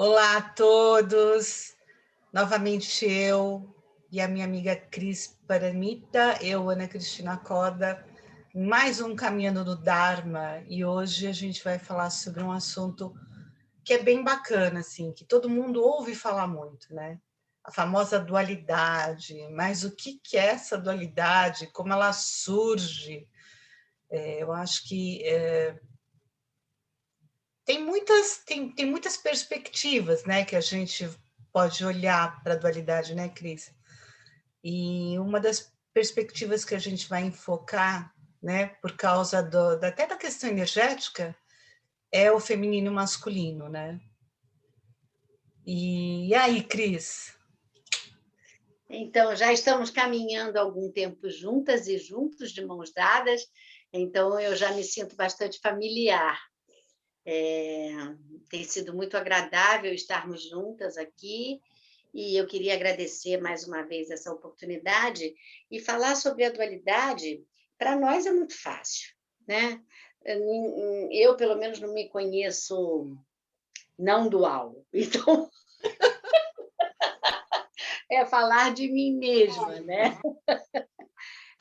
Olá a todos, novamente eu e a minha amiga Cris Paramita, eu, Ana Cristina Corda, mais um Caminhando no Dharma, e hoje a gente vai falar sobre um assunto que é bem bacana, assim, que todo mundo ouve falar muito, né? A famosa dualidade, mas o que é essa dualidade, como ela surge? Eu acho que tem muitas perspectivas, né, que a gente pode olhar para a dualidade, né, Cris? E uma das perspectivas que a gente vai enfocar, né, por causa até da questão energética, é o feminino e o masculino, né? E aí, Cris? Então, já estamos caminhando há algum tempo juntas e juntos, de mãos dadas, então eu já me sinto bastante familiar. Tem sido muito agradável estarmos juntas aqui, e eu queria agradecer mais uma vez essa oportunidade e falar sobre a dualidade. Para nós é muito fácil, né? Eu, pelo menos, não me conheço não dual, então é falar de mim mesma, né?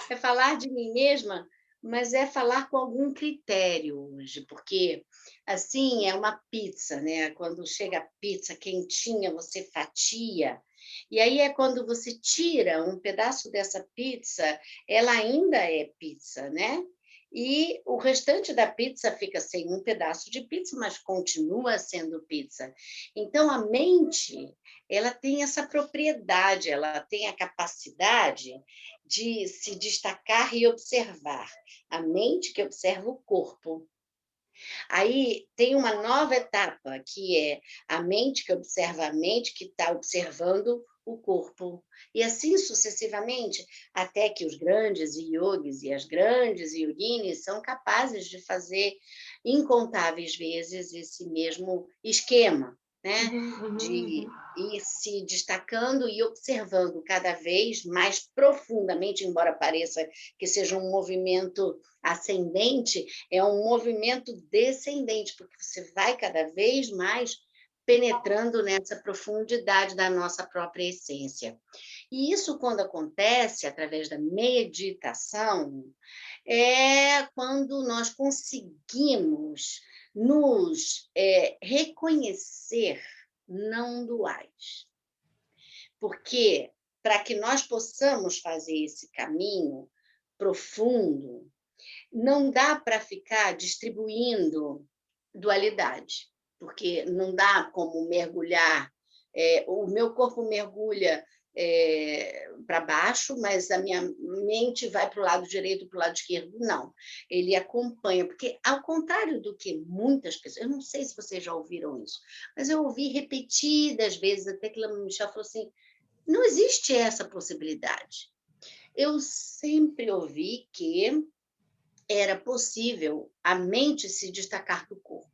É falar de mim mesma, mas é falar com algum critério hoje, porque, assim, é uma pizza, né? Quando chega a pizza quentinha, você fatia, e aí é quando você tira um pedaço dessa pizza, ela ainda é pizza, né? E o restante da pizza fica sem um pedaço de pizza, mas continua sendo pizza. Então, a mente, ela tem essa propriedade, ela tem a capacidade de se destacar e observar. A mente que observa o corpo. Aí tem uma nova etapa, que é a mente que observa a mente que está observando o corpo. E assim sucessivamente, até que os grandes yogis e as grandes yoginis são capazes de fazer incontáveis vezes esse mesmo esquema, né? De ir se destacando e observando cada vez mais profundamente, embora pareça que seja um movimento ascendente, é um movimento descendente, porque você vai cada vez mais penetrando nessa profundidade da nossa própria essência. E isso, quando acontece através da meditação, é quando nós conseguimos nos reconhecer não duais. Porque, para que nós possamos fazer esse caminho profundo, não dá para ficar distribuindo dualidade, porque não dá como mergulhar. O meu corpo mergulha para baixo, mas a minha mente vai para o lado direito, para o lado esquerdo. Não, ele acompanha, porque, ao contrário do que muitas pessoas, eu não sei se vocês já ouviram isso, mas eu ouvi repetidas vezes, até que a Michelle falou assim: não existe essa possibilidade. Eu sempre ouvi que era possível a mente se destacar do corpo.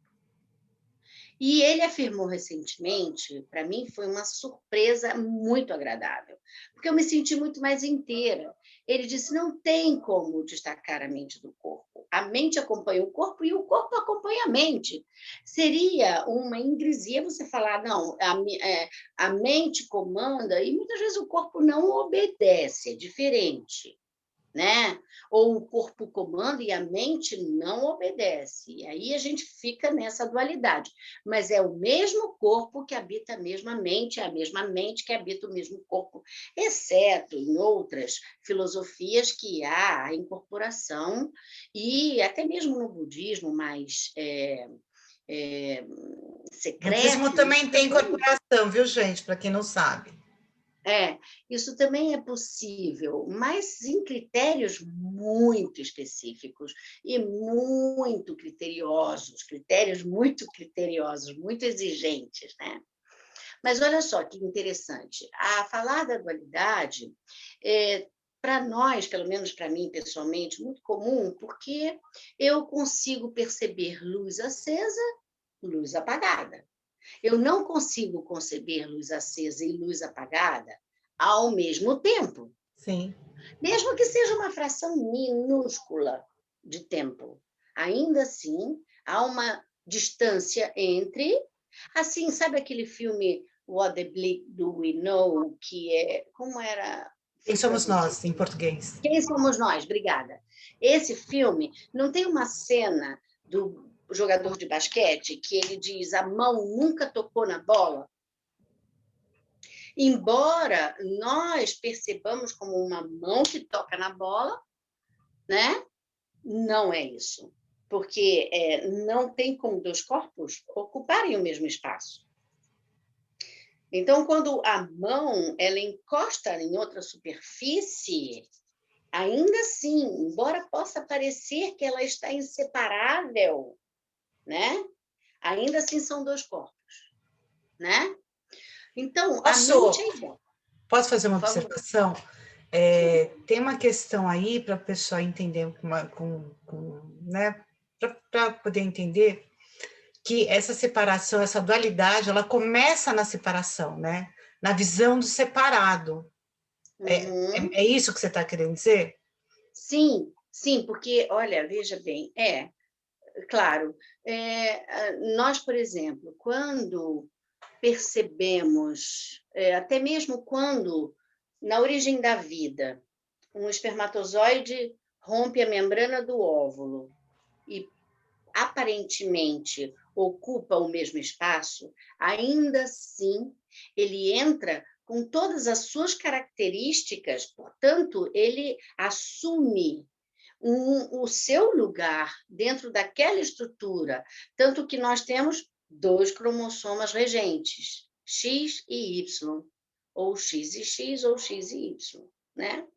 E ele afirmou recentemente, para mim foi uma surpresa muito agradável, porque eu me senti muito mais inteira. Ele disse: não tem como destacar a mente do corpo. A mente acompanha o corpo e o corpo acompanha a mente. Seria uma ingresia você falar, não, a mente comanda, e muitas vezes o corpo não obedece, é diferente, né? Ou o corpo comanda e a mente não obedece. E aí a gente fica nessa dualidade. Mas é o mesmo corpo que habita a mesma mente, é a mesma mente que habita o mesmo corpo, exceto em outras filosofias que há a incorporação, e até mesmo no budismo mais O budismo secreto, isso também tem também incorporação, viu, gente? Para quem não sabe. isso também é possível, mas em critérios muito específicos e muito criteriosos, muito exigentes, né? Mas olha só que interessante, a falar da dualidade para nós, pelo menos para mim pessoalmente, muito comum, porque eu consigo perceber luz acesa, luz apagada. Eu não consigo conceber luz acesa e luz apagada ao mesmo tempo, Sim. mesmo que seja uma fração minúscula de tempo. Ainda assim, há uma distância entre Assim, sabe aquele filme What the Bleak Do We Know, que é... Como era? Quem somos nós, em português? Quem somos nós? Obrigada. Esse filme não tem uma cena do jogador de basquete que ele diz a mão nunca tocou na bola? Embora nós percebamos como uma mão que toca na bola, né? Não é isso, porque não tem como dois corpos ocuparem o mesmo espaço. Então, quando a mão ela encosta em outra superfície, ainda assim, embora possa parecer que ela está inseparável, né? Ainda assim são dois corpos, né? Então, a mente é igual. Posso fazer uma Por favor. observação? Tem uma questão aí para a pessoa entender, né? Para poder entender que essa separação, essa dualidade, ela começa na separação, né? Na visão do separado. Uhum. É isso que você está querendo dizer? Sim, sim, porque, olha, veja bem, claro, nós, por exemplo, quando percebemos, até mesmo quando, na origem da vida, um espermatozoide rompe a membrana do óvulo e aparentemente ocupa o mesmo espaço, ainda assim ele entra com todas as suas características, portanto, ele assume o seu lugar dentro daquela estrutura, tanto que nós temos 2 cromossomas regentes, X e Y, ou X e X, ou X e Y, né?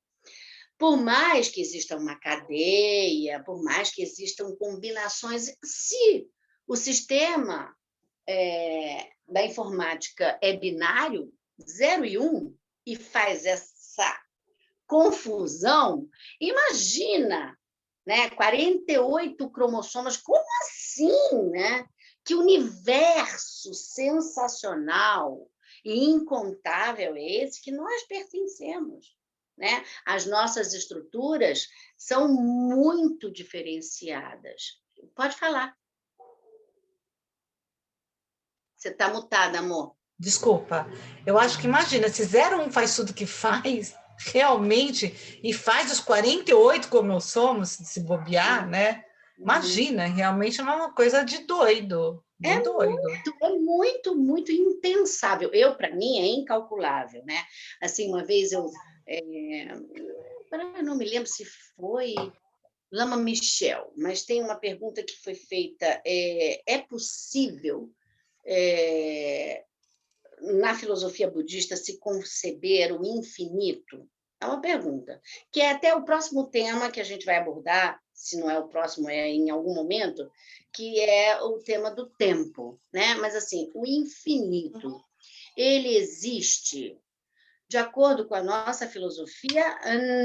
Por mais que exista uma cadeia, por mais que existam combinações, se o sistema da informática é binário, 0 e 1, e faz essa confusão, imagina, né? 48 cromossomas, como assim, né? Que universo sensacional e incontável é esse que nós pertencemos, né? As nossas estruturas são muito diferenciadas. Pode falar. Você está mutada, amor. Desculpa. Eu acho que, imagina, se 01 faz tudo que faz, realmente, e faz os 48 como nós somos, se bobear, né? Imagina, realmente é uma coisa de doido, de doido. Muito, muito impensável. Para mim, é incalculável, né? Assim, uma vez eu não me lembro se foi Lama Michel, mas tem uma pergunta que foi feita: é possível na filosofia budista se conceber o infinito? É uma pergunta, que é até o próximo tema que a gente vai abordar, se não é o próximo, é em algum momento, que é o tema do tempo, né? Mas, assim, o infinito, ele existe de acordo com a nossa filosofia?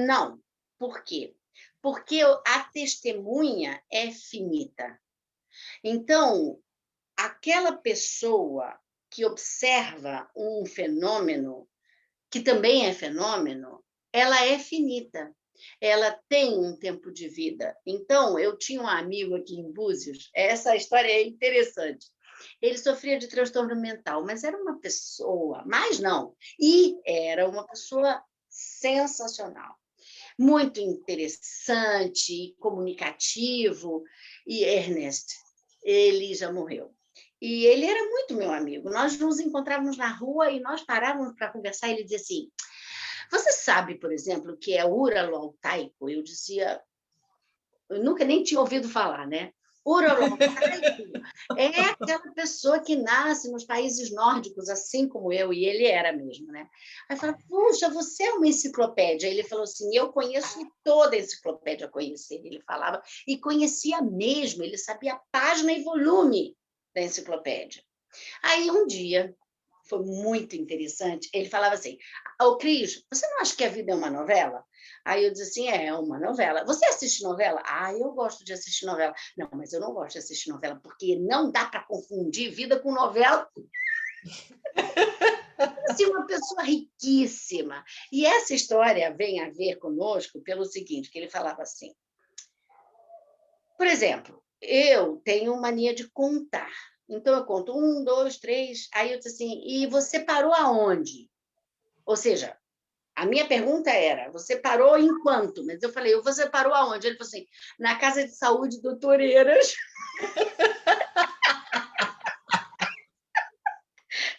Não. Por quê? Porque a testemunha é finita. Então, aquela pessoa que observa um fenômeno, que também é fenômeno, ela é finita. Ela tem um tempo de vida. Então, eu tinha um amigo aqui em Búzios, essa história é interessante. Ele sofria de transtorno mental, mas era uma pessoa, mas não, e era uma pessoa sensacional, muito interessante, comunicativo, e Ernest, ele já morreu. E ele era muito meu amigo. Nós nos encontrávamos na rua e nós parávamos para conversar. E ele dizia assim: você sabe, por exemplo, o que é Uralo-Altaico? Eu dizia, eu nunca nem tinha ouvido falar, né? Uralo-Altaico é aquela pessoa que nasce nos países nórdicos, assim como eu, e ele era mesmo, né? Aí eu falei, puxa, você é uma enciclopédia. Ele falou assim, eu conheço toda a enciclopédia, conhecer. Ele falava, e conhecia mesmo, ele sabia página e volume da enciclopédia. Aí, um dia, foi muito interessante, ele falava assim, ô Cris, você não acha que a vida é uma novela? Aí eu disse assim, é uma novela. Você assiste novela? Ah, eu gosto de assistir novela. Não, mas eu não gosto de assistir novela, porque não dá para confundir vida com novela. Assim, uma pessoa riquíssima. E essa história vem a ver conosco pelo seguinte, que ele falava assim, por exemplo, eu tenho mania de contar. Então, eu conto 1, 2, 3, aí eu disse assim, e você parou aonde? Ou seja, a minha pergunta era, você parou em quanto? Mas eu falei, você parou aonde? Ele falou assim, na casa de saúde Doutor Eiras,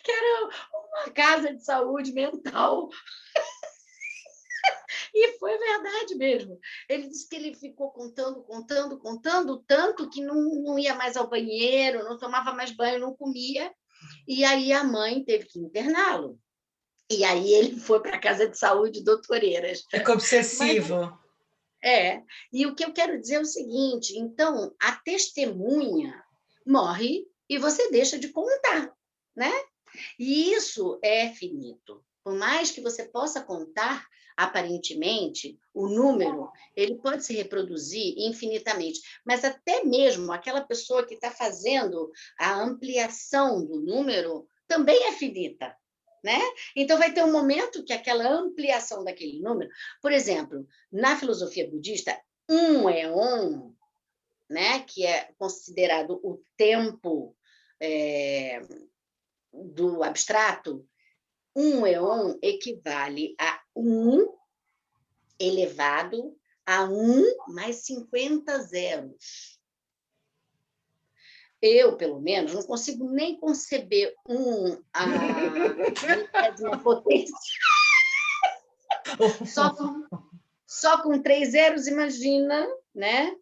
que era uma casa de saúde mental. E foi verdade mesmo. Ele disse que ele ficou contando, tanto que não ia mais ao banheiro, não tomava mais banho, não comia. E aí a mãe teve que interná-lo. E aí ele foi para a casa de saúde Doutor Eiras. Ficou Mas obsessivo. e o que eu quero dizer é o seguinte, então, a testemunha morre e você deixa de contar, né? E isso é finito. Por mais que você possa contar, aparentemente, o número, ele pode se reproduzir infinitamente, mas até mesmo aquela pessoa que está fazendo a ampliação do número também é finita, né? Então, vai ter um momento que aquela ampliação daquele número, por exemplo, na filosofia budista, um éon, né, que é considerado o tempo é, do abstrato, um éon equivale a 1 elevado a 1 mais 50 zeros. Eu, pelo menos, não consigo nem conceber 1 a milésima potência. Só com 3 zeros, imagina, né?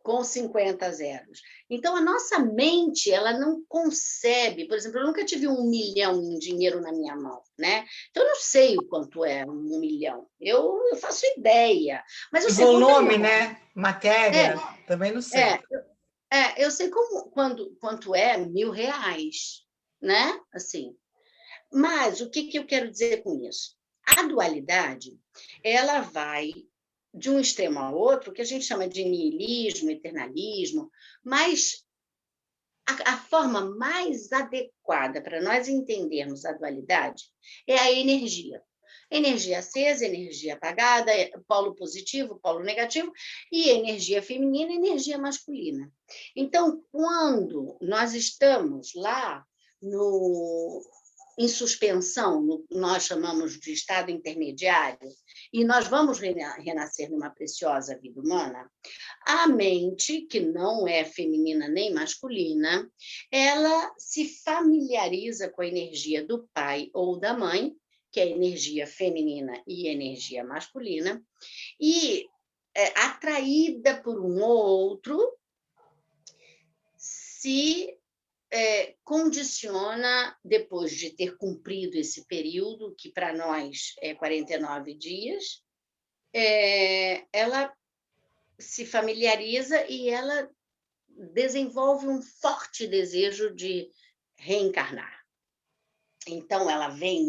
Com 50 zeros. Então, a nossa mente, ela não concebe, por exemplo, eu nunca tive 1 milhão em dinheiro na minha mão, né? Então, eu não sei o quanto é 1 milhão. Eu faço ideia, mas eu E sei quanto é volume, enorme. né? Matéria, também não sei. Eu sei quanto é R$ 1.000, né? Assim. Mas o que eu quero dizer com isso? A dualidade, ela vai de um extremo ao outro, que a gente chama de niilismo, eternalismo, mas a forma mais adequada para nós entendermos a dualidade é a energia. Energia acesa, energia apagada, polo positivo, polo negativo, e energia feminina, energia masculina. Então, quando nós estamos lá no, em suspensão, nós chamamos de estado intermediário, e nós vamos renascer numa preciosa vida humana, a mente, que não é feminina nem masculina, ela se familiariza com a energia do pai ou da mãe, que é energia feminina e energia masculina, e atraída por um ou outro, se condiciona, depois de ter cumprido esse período, que para nós é 49 dias, ela se familiariza e ela desenvolve um forte desejo de reencarnar. Então, ela vem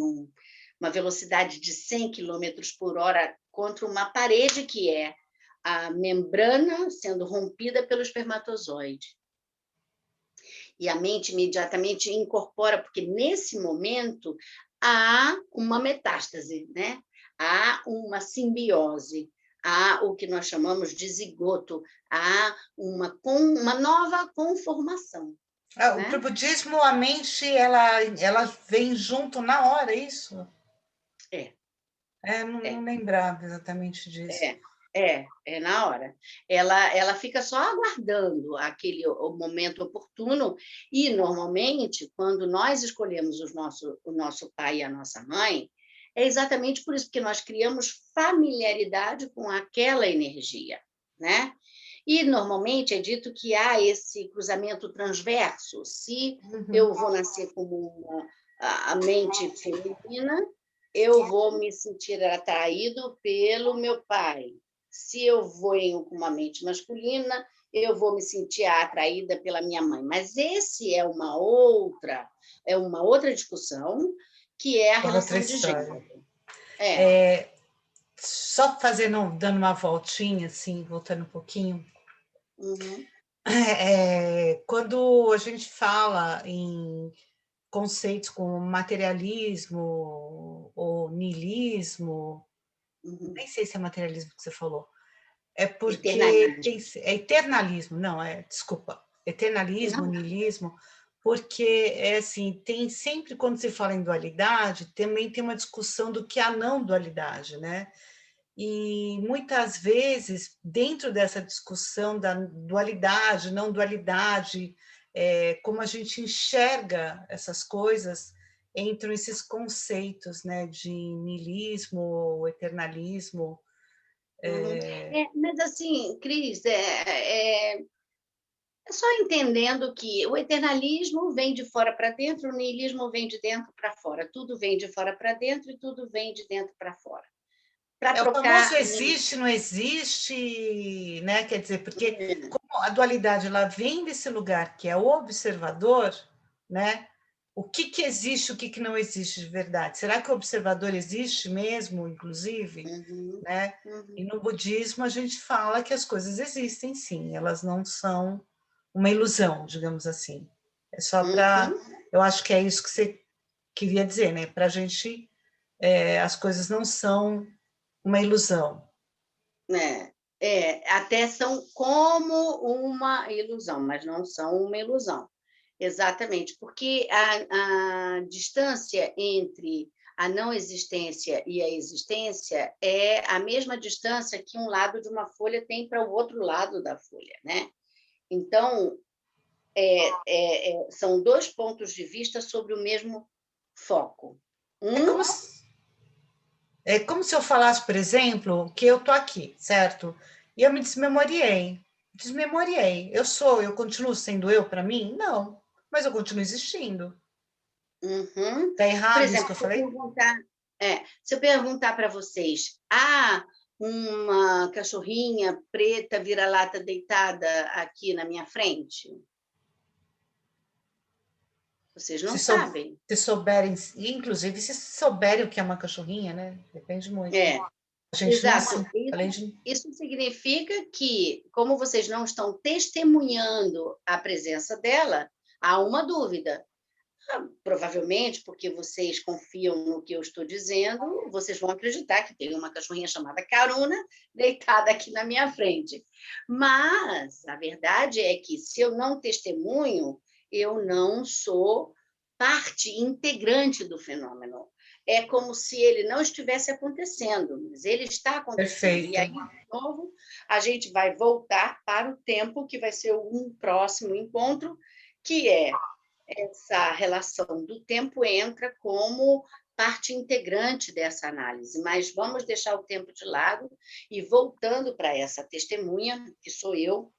uma velocidade de 100 quilômetros por hora contra uma parede que é a membrana sendo rompida pelo espermatozoide. E a mente imediatamente incorpora, porque nesse momento há uma metástase, né? Há uma simbiose, há o que nós chamamos de zigoto, há uma nova conformação. Para Né? o budismo, a mente ela vem junto na hora, é isso? É. Não lembrava exatamente disso. É na hora. Ela fica só aguardando o momento oportuno e, normalmente, quando nós escolhemos o nosso pai e a nossa mãe, é exatamente por isso, porque nós criamos familiaridade com aquela energia, né? E, normalmente, é dito que há esse cruzamento transverso. Se eu vou nascer como a mente feminina, eu vou me sentir atraído pelo meu pai. Se eu venho com uma mente masculina, eu vou me sentir atraída pela minha mãe. Mas esse é uma outra discussão, que é a É outra relação de história. gênero. Só dando uma voltinha, assim, voltando um pouquinho. Uhum. Quando a gente fala em conceitos como materialismo ou niilismo, nem sei se é materialismo que você falou, é porque Eternalismo. é eternalismo, não, desculpa, eternalismo, Não. niilismo, porque é assim, tem sempre quando se fala em dualidade, também tem uma discussão do que é a não dualidade, né? E muitas vezes, dentro dessa discussão da dualidade, não dualidade, como a gente enxerga essas coisas, entram esses conceitos, né, de niilismo, eternalismo. Uhum. Mas assim, Cris, é só entendendo que o eternalismo vem de fora para dentro, o niilismo vem de dentro para fora. Tudo vem de fora para dentro e tudo vem de dentro para fora. Para É o famoso trocar. existe, não existe, né? Quer dizer, porque como a dualidade ela vem desse lugar que é o observador, né? O que que existe, o que que não existe de verdade? Será que o observador existe mesmo, inclusive, Uhum, né? E uhum, no budismo a gente fala que as coisas existem, sim, elas não são uma ilusão, digamos assim. É só para, uhum. eu acho que é isso que você queria dizer, né? Para a gente, as coisas não são uma ilusão. Até são como uma ilusão, mas não são uma ilusão. Exatamente, porque a distância entre a não existência e a existência é a mesma distância que um lado de uma folha tem para o outro lado da folha, né? Então, são dois pontos de vista sobre o mesmo foco. É Um, como se, é como se eu falasse, por exemplo, que eu estou aqui, certo? E eu me desmemoriei. Desmemoriei. Eu continuo sendo eu para mim? Não. Mas eu continuo existindo. uhum. Tá Por errado isso que exemplo, eu falei? se eu perguntar para vocês, uma cachorrinha preta vira-lata deitada aqui na minha frente? Vocês não Se, sou, sabem. se souberem, inclusive se souberem o que é uma cachorrinha, né? Depende muito. É, A gente não exato. sabe. Além de. Isso significa que, como vocês não estão testemunhando a presença dela, há uma dúvida. Provavelmente, porque vocês confiam no que eu estou dizendo, vocês vão acreditar que tem uma cachorrinha chamada Caruna deitada aqui na minha frente. Mas a verdade é que, se eu não testemunho, eu não sou parte integrante do fenômeno. É como se ele não estivesse acontecendo, mas ele está acontecendo. E Perfeito. aí, de novo, a gente vai voltar para o tempo, que vai ser um próximo encontro, que é essa relação do tempo entra como parte integrante dessa análise, mas vamos deixar o tempo de lado e voltando para essa testemunha, que sou eu,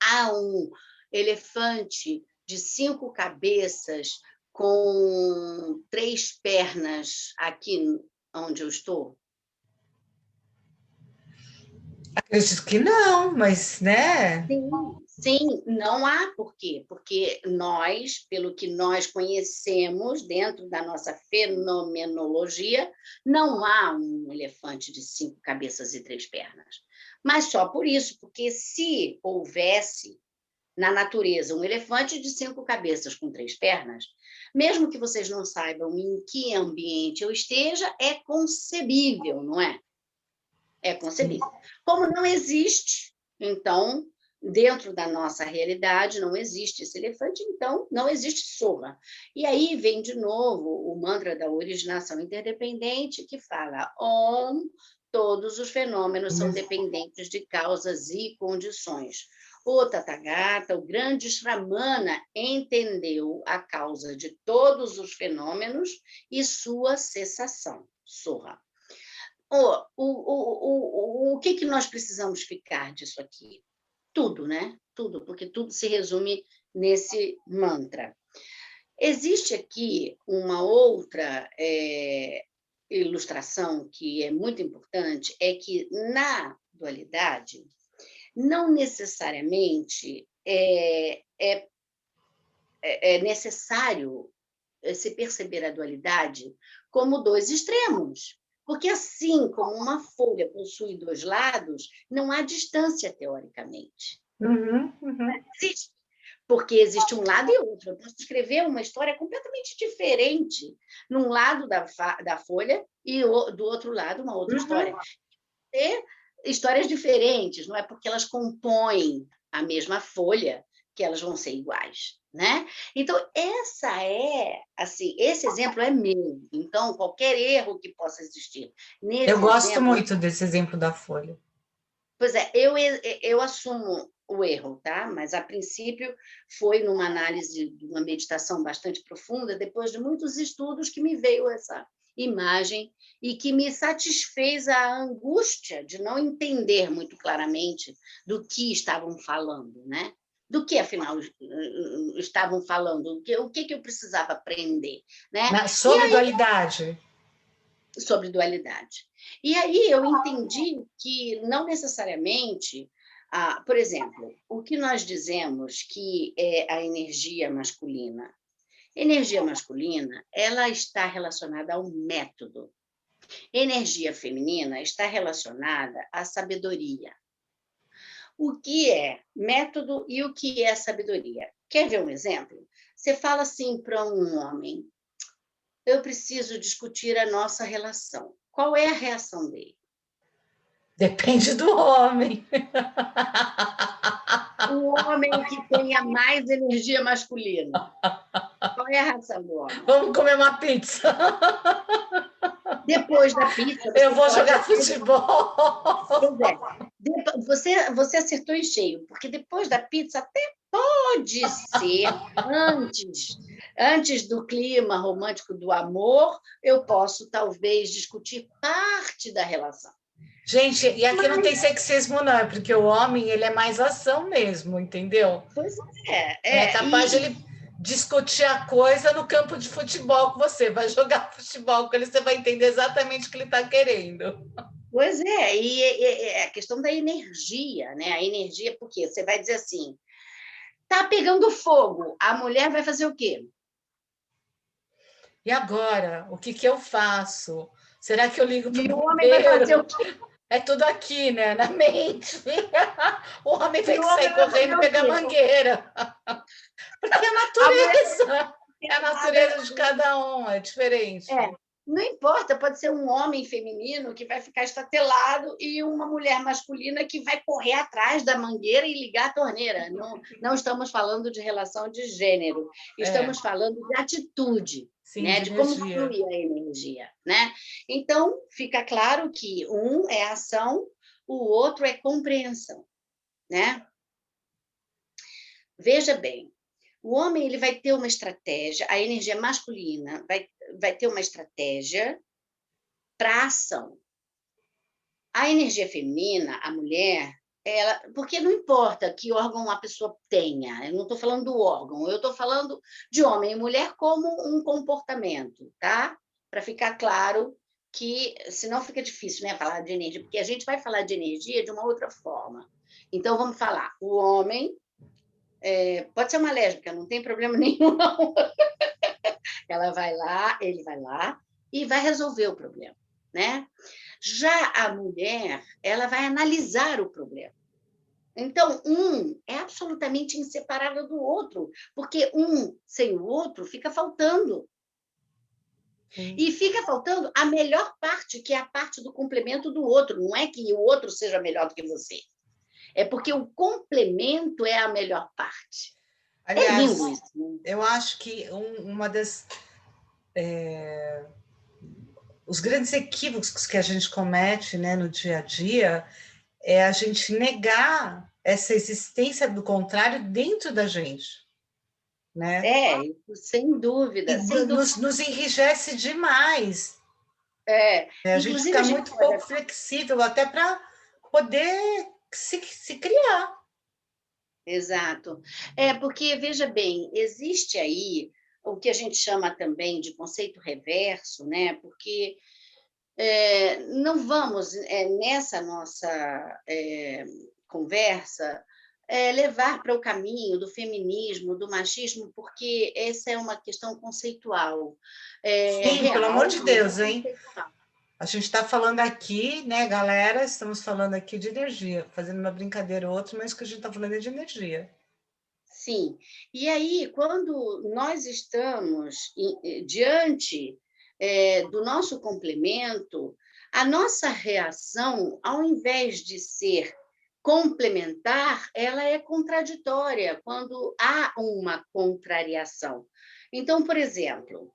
há um elefante de 5 cabeças com 3 pernas aqui onde eu estou? Acredito que não, mas, né? Sim, sim, não há por quê? Porque nós, pelo que nós conhecemos dentro da nossa fenomenologia, não há um elefante de 5 cabeças e 3 pernas. Mas só por isso, porque se houvesse na natureza um elefante de 5 cabeças com 3 pernas, mesmo que vocês não saibam em que ambiente eu esteja, é concebível, não é? É concebível. Como não existe, então, dentro da nossa realidade, não existe esse elefante, então não existe Sohra. E aí vem de novo o mantra da originação interdependente, que fala Om, todos os fenômenos são dependentes de causas e condições. O Tathagata, o grande Shramana, entendeu a causa de todos os fenômenos e sua cessação, Sohra. O que nós precisamos ficar disso aqui? Tudo, né? Tudo, porque tudo se resume nesse mantra. Existe aqui uma outra ilustração que é muito importante, é que na dualidade, não necessariamente é necessário se perceber a dualidade como dois extremos. Porque, assim como uma folha possui dois lados, não há distância teoricamente. Uhum, uhum. Existe, porque existe um lado e outro. Eu posso escrever uma história completamente diferente num lado da folha e do outro lado uma outra Uhum. história. Ter histórias diferentes, não é porque elas compõem a mesma folha que elas vão ser iguais, né? Então, esse exemplo é meu. Então, qualquer erro que possa existir Eu nesse gosto exemplo, muito desse exemplo da folha. pois é, eu assumo o erro, tá? Mas, a princípio, foi numa análise de uma meditação bastante profunda, depois de muitos estudos, que me veio essa imagem e que me satisfez a angústia de não entender muito claramente do que estavam falando, né? Do que, afinal, estavam falando, o que eu precisava aprender, né? E Sobre dualidade. sobre dualidade. E aí eu entendi que não necessariamente, por exemplo, o que nós dizemos que é a energia masculina. Energia masculina, ela está relacionada ao método. Energia feminina está relacionada à sabedoria. O que é método e o que é sabedoria? Quer ver um exemplo? Você fala assim para um homem: eu preciso discutir a nossa relação. Qual é a reação dele? Depende do homem. O homem que tenha mais energia masculina. Qual é a reação do homem? Vamos comer uma pizza. Depois da pizza, Eu você vou pode jogar até... futebol. Pois é. Você acertou em cheio, porque depois da pizza até pode ser antes do clima romântico do amor, eu posso talvez discutir parte da relação. Gente, e aqui não tem sexismo, não, é porque o homem ele é mais ação mesmo, entendeu? Pois É capaz de ele discutir a coisa no campo de futebol com você, vai jogar futebol com ele, você vai entender exatamente o que ele está querendo. Pois é, e a questão da energia, né? A energia, porque você vai dizer assim, tá pegando fogo, a mulher vai fazer o quê? E agora, o que que eu faço? Será que eu ligo para E o o homem vai fazer o bombeiro? quê? É tudo aqui, né? Na mente. O homem E tem o que homem sair vai fazer correndo e o pegar a quê? mangueira. Porque é a A mulher natureza. É a natureza de cada um, é diferente. não importa, pode ser um homem feminino que vai ficar estatelado e uma mulher masculina que vai correr atrás da mangueira e ligar a torneira. Não, não estamos falando de relação de gênero, estamos falando de atitude, Sim, né? de De como energia. flui a energia, né? Então, fica claro que um é ação, o outro é compreensão, né? Veja bem, o homem ele vai ter uma estratégia, a energia masculina vai ter uma estratégia para ação. A energia feminina, a mulher, porque não importa que órgão a pessoa tenha, eu não estou falando do órgão, eu estou falando de homem e mulher como um comportamento, tá? Para ficar claro que, senão fica difícil, né, falar de energia, porque a gente vai falar de energia de uma outra forma. Então, vamos falar, o homem pode ser uma lésbica, não tem problema nenhum, não. Ela vai lá, ele vai lá e vai resolver o problema, né? Já a mulher, ela vai analisar o problema. Então, um é absolutamente inseparável do outro, porque um sem o outro fica faltando. Sim. E fica faltando a melhor parte, que é a parte do complemento do outro. Não é que o outro seja melhor do que você. É porque o complemento é a melhor parte. É Aliás, lindo isso, né? eu acho que uma das os grandes equívocos que a gente comete, né, no dia a dia é a gente negar essa existência do contrário dentro da gente, né? Sem dúvida, E sem dúvida. nos enrijece demais. A gente Inclusive, fica a gente muito pode... pouco flexível até para poder se criar. Exato. Porque, veja bem, existe aí o que a gente chama também de conceito reverso, né? Porque não vamos, nessa nossa conversa, levar para o caminho do feminismo, do machismo, porque essa é uma questão conceitual, Sim, pelo amor real, de mas é Deus, hein? conceitual. A gente está falando aqui, né, galera? Estamos falando aqui de energia, fazendo uma brincadeira ou outra, mas o que a gente está falando é de energia. Sim. E aí, quando nós estamos diante do nosso complemento, a nossa reação, ao invés de ser complementar, ela é contraditória quando há uma contrariação. Então, por exemplo,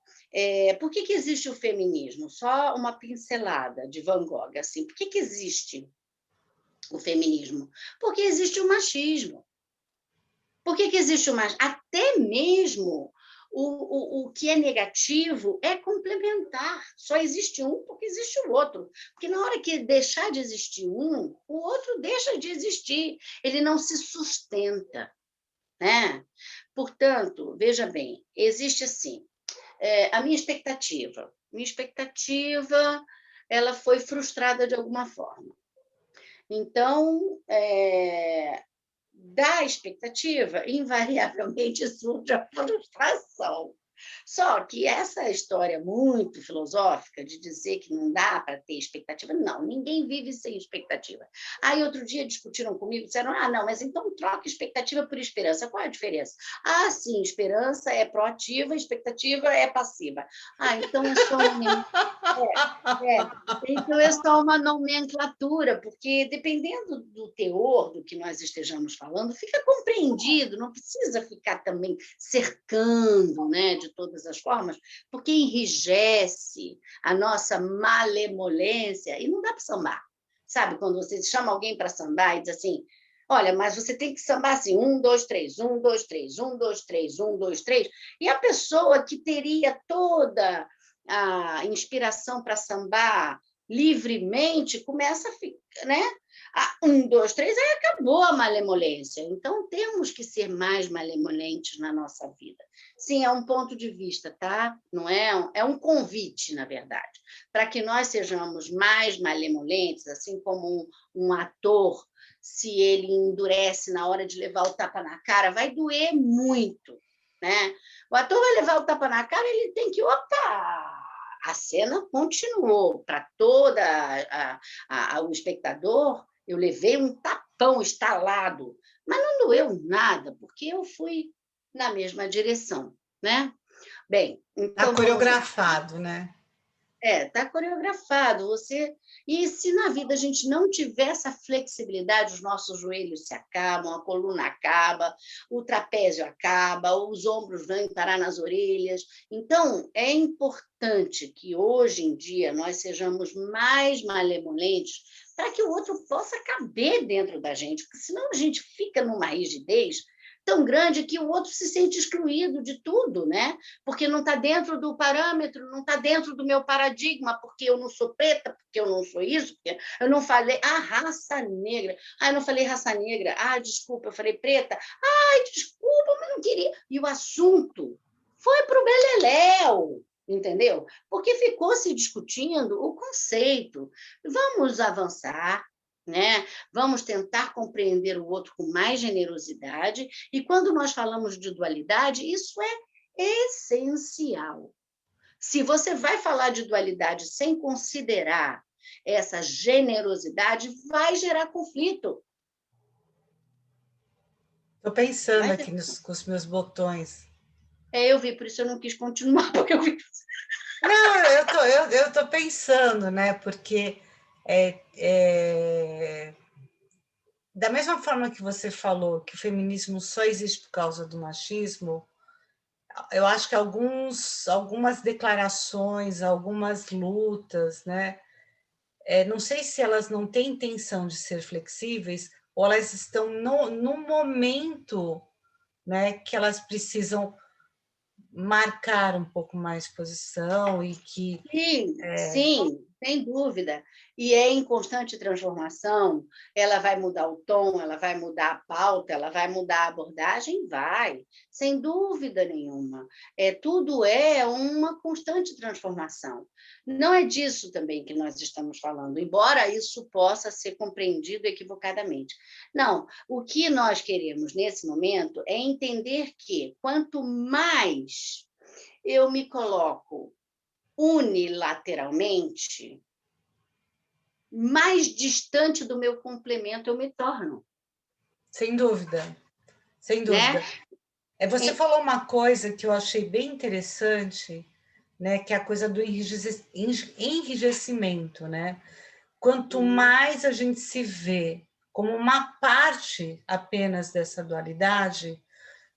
por que que existe o feminismo? Só uma pincelada de Van Gogh, assim. Por que que existe o feminismo? Porque existe o machismo. Por que que existe o machismo? Até mesmo o que é negativo é complementar. Só existe um porque existe o outro. Porque na hora que deixar de existir um, o outro deixa de existir. Ele não se sustenta, né? Portanto, veja bem, existe assim, a minha expectativa, ela foi frustrada de alguma forma. Então, da expectativa, invariavelmente surge a frustração. Só que essa história muito filosófica de dizer que não dá para ter expectativa, não, ninguém vive sem expectativa. Aí, outro dia, discutiram comigo, disseram, não, mas então troca expectativa por esperança. Qual é a diferença? Ah, sim, esperança é proativa, expectativa é passiva. Ah, então é só uma então, é só uma nomenclatura, porque dependendo do teor do que nós estejamos falando, fica compreendido, não precisa ficar também cercando, né, de todas as formas, porque enrijece a nossa malemolência e não dá para sambar. Sabe, quando você chama alguém para sambar e diz assim, olha, mas você tem que sambar assim, 1, 2, 3, 1, 2, 3, 1, 2, 3, 1, 2, 3, e a pessoa que teria toda a inspiração para sambar livremente, começa a ficar, né? 1, 2, 3, aí acabou a malemolência. Então, temos que ser mais malemolentes na nossa vida. Sim, é um ponto de vista, tá? Não é? É um convite, na verdade, para que nós sejamos mais malemolentes, assim como um ator, se ele endurece na hora de levar o tapa na cara, vai doer muito, né? O ator vai levar o tapa na cara, ele tem que, opa, a cena continuou para toda o espectador. Eu levei um tapão estalado, mas não doeu nada, porque eu fui na mesma direção, né? Bem, Tá então vamos lá. coreografado, né? Está coreografado. E se na vida a gente não tiver essa flexibilidade, os nossos joelhos se acabam, a coluna acaba, o trapézio acaba, os ombros vêm parar nas orelhas. Então, é importante que hoje em dia nós sejamos mais malemolentes para que o outro possa caber dentro da gente, porque senão a gente fica numa rigidez tão grande que o outro se sente excluído de tudo, né? Porque não está dentro do parâmetro, não está dentro do meu paradigma, porque eu não sou preta, porque eu não sou isso, porque eu não falei, raça negra. Eu não falei raça negra. Desculpa, eu falei preta. Desculpa, mas não queria. E o assunto foi para o beleléu, entendeu? Porque ficou se discutindo o conceito. Vamos avançar, né? Vamos tentar compreender o outro com mais generosidade, e quando nós falamos de dualidade, isso é essencial. Se você vai falar de dualidade sem considerar essa generosidade, vai gerar conflito. Estou pensando Vai aqui gerar... com os meus botões. Eu vi, por isso eu não quis continuar, porque eu vi. Não, eu tô pensando, né? Porque da mesma forma que você falou que o feminismo só existe por causa do machismo, eu acho que algumas declarações, algumas lutas, né? Não sei se elas não têm intenção de ser flexíveis ou elas estão no momento, né, que elas precisam marcar um pouco mais posição e que Sim, sim, sem dúvida. E é em constante transformação, ela vai mudar o tom, ela vai mudar a pauta, ela vai mudar a abordagem? Vai, sem dúvida nenhuma. Tudo é uma constante transformação. Não é disso também que nós estamos falando, embora isso possa ser compreendido equivocadamente. Não, o que nós queremos nesse momento é entender que quanto mais eu me coloco unilateralmente, mais distante do meu complemento eu me torno. sem dúvida, sem Né? dúvida. Você falou uma coisa que eu achei bem interessante, né, que é a coisa do enrijecimento, né? Quanto mais a gente se vê como uma parte apenas dessa dualidade,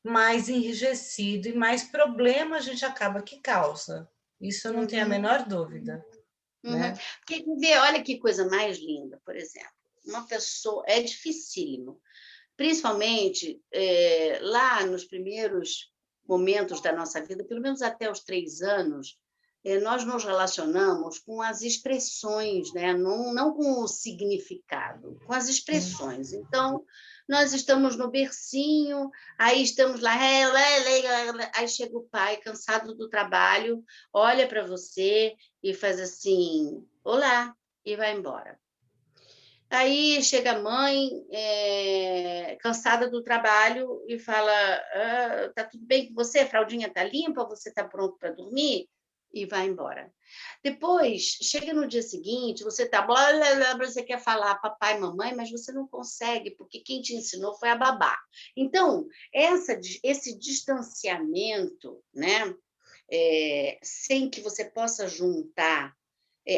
mais enrijecido e mais problema a gente acaba que causa. Isso eu não tenho a menor dúvida. Né? Porque, olha que coisa mais linda, por exemplo. Uma pessoa... É dificílimo. Principalmente lá nos primeiros momentos da nossa vida, pelo menos até os 3 anos, nós nos relacionamos com as expressões, né? Não com o significado, com as expressões. Então, nós estamos no bercinho, aí estamos lá, aí chega o pai, cansado do trabalho, olha para você e faz assim, olá, e vai embora. Aí chega a mãe, cansada do trabalho, e fala, tá tudo bem com você? A fraldinha está limpa? Você está pronto para dormir? E vai embora. Depois, chega no dia seguinte, você está... Você quer falar papai, mamãe, mas você não consegue, porque quem te ensinou foi a babá. Então, esse distanciamento, né, sem que você possa juntar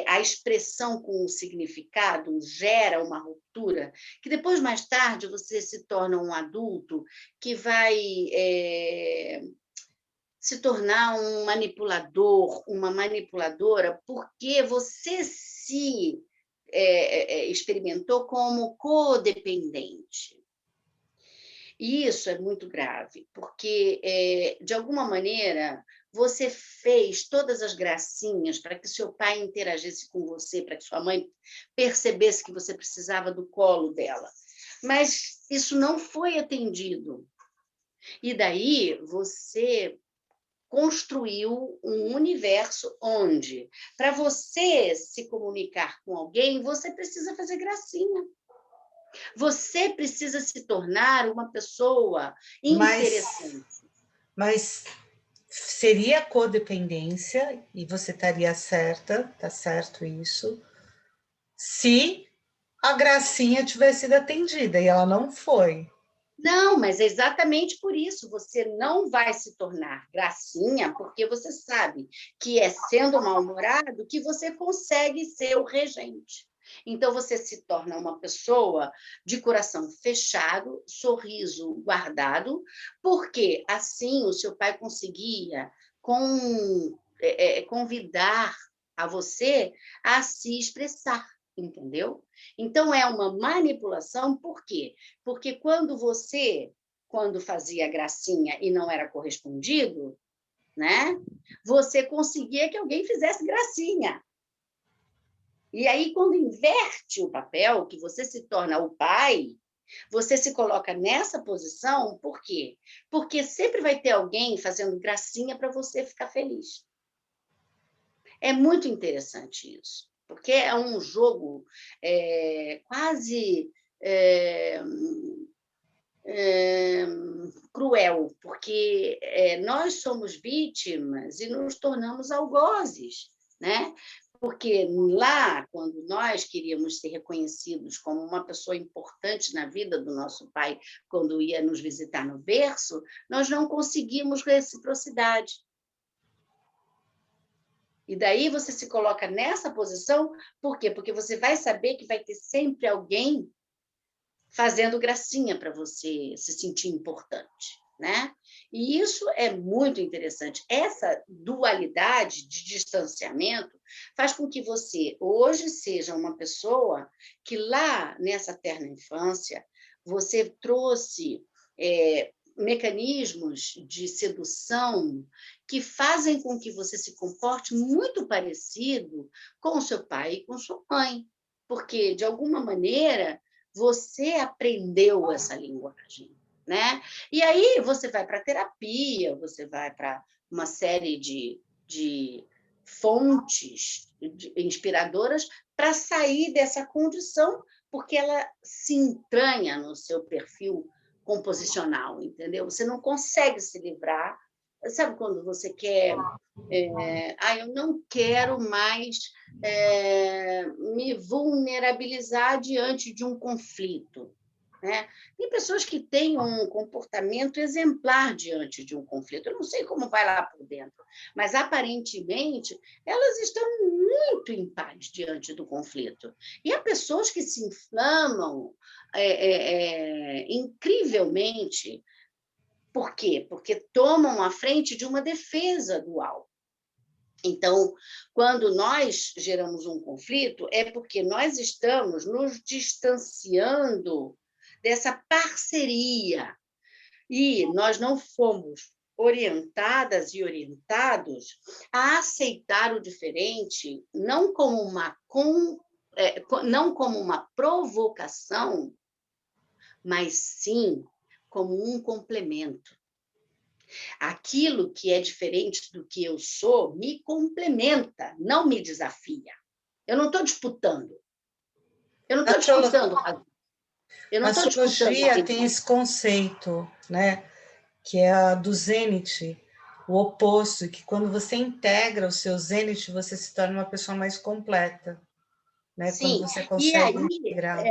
a expressão com o significado, gera uma ruptura, que depois, mais tarde, você se torna um adulto que vai se tornar um manipulador, uma manipuladora, porque você se experimentou como codependente. E isso é muito grave, porque, de alguma maneira, você fez todas as gracinhas para que seu pai interagisse com você, para que sua mãe percebesse que você precisava do colo dela. Mas isso não foi atendido. E daí você construiu um universo onde, para você se comunicar com alguém, você precisa fazer gracinha. Você precisa se tornar uma pessoa interessante. Mas seria codependência, e você estaria certa, tá certo isso, se a gracinha tivesse sido atendida, e ela não foi. Não, mas é exatamente por isso. Você não vai se tornar gracinha, porque você sabe que é sendo mal-humorado que você consegue ser o regente. Então, você se torna uma pessoa de coração fechado, sorriso guardado, porque assim o seu pai conseguia convidar a você a se expressar, entendeu? Então, é uma manipulação, por quê? Porque quando fazia gracinha e não era correspondido, né? Você conseguia que alguém fizesse gracinha. E aí, quando inverte o papel, que você se torna o pai, você se coloca nessa posição, por quê? Porque sempre vai ter alguém fazendo gracinha para você ficar feliz. É muito interessante isso, porque é um jogo quase cruel, porque nós somos vítimas e nos tornamos algozes, né? Porque lá, quando nós queríamos ser reconhecidos como uma pessoa importante na vida do nosso pai, quando ia nos visitar no berço, nós não conseguimos reciprocidade. E daí você se coloca nessa posição, por quê? Porque você vai saber que vai ter sempre alguém fazendo gracinha para você se sentir importante, né? E isso é muito interessante. Essa dualidade de distanciamento faz com que você hoje seja uma pessoa que lá nessa terna infância você trouxe mecanismos de sedução que fazem com que você se comporte muito parecido com o seu pai e com sua mãe, porque de alguma maneira você aprendeu essa linguagem, né? E aí você vai para a terapia, você vai para uma série de fontes inspiradoras para sair dessa condição, porque ela se entranha no seu perfil composicional, entendeu? Você não consegue se livrar. Sabe quando você quer... eu não quero mais me vulnerabilizar diante de um conflito, né? Tem pessoas que têm um comportamento exemplar diante de um conflito. Eu não sei como vai lá por dentro, mas, aparentemente, elas estão muito em paz diante do conflito. E há pessoas que se inflamam incrivelmente. Por quê? Porque tomam a frente de uma defesa dual. Então, quando nós geramos um conflito, é porque nós estamos nos distanciando dessa parceria e nós não fomos orientadas e orientados a aceitar o diferente não como uma provocação, mas sim como um complemento. Aquilo que é diferente do que eu sou me complementa, não me desafia. Eu não estou disputando. Eu não estou disputando razão. Eu não A estou disputando astrologia tem esse conceito, né, que é a do zênite, o oposto, que quando você integra o seu zênite, você se torna uma pessoa mais completa, né? Quando Sim, você e aí consegue integrar.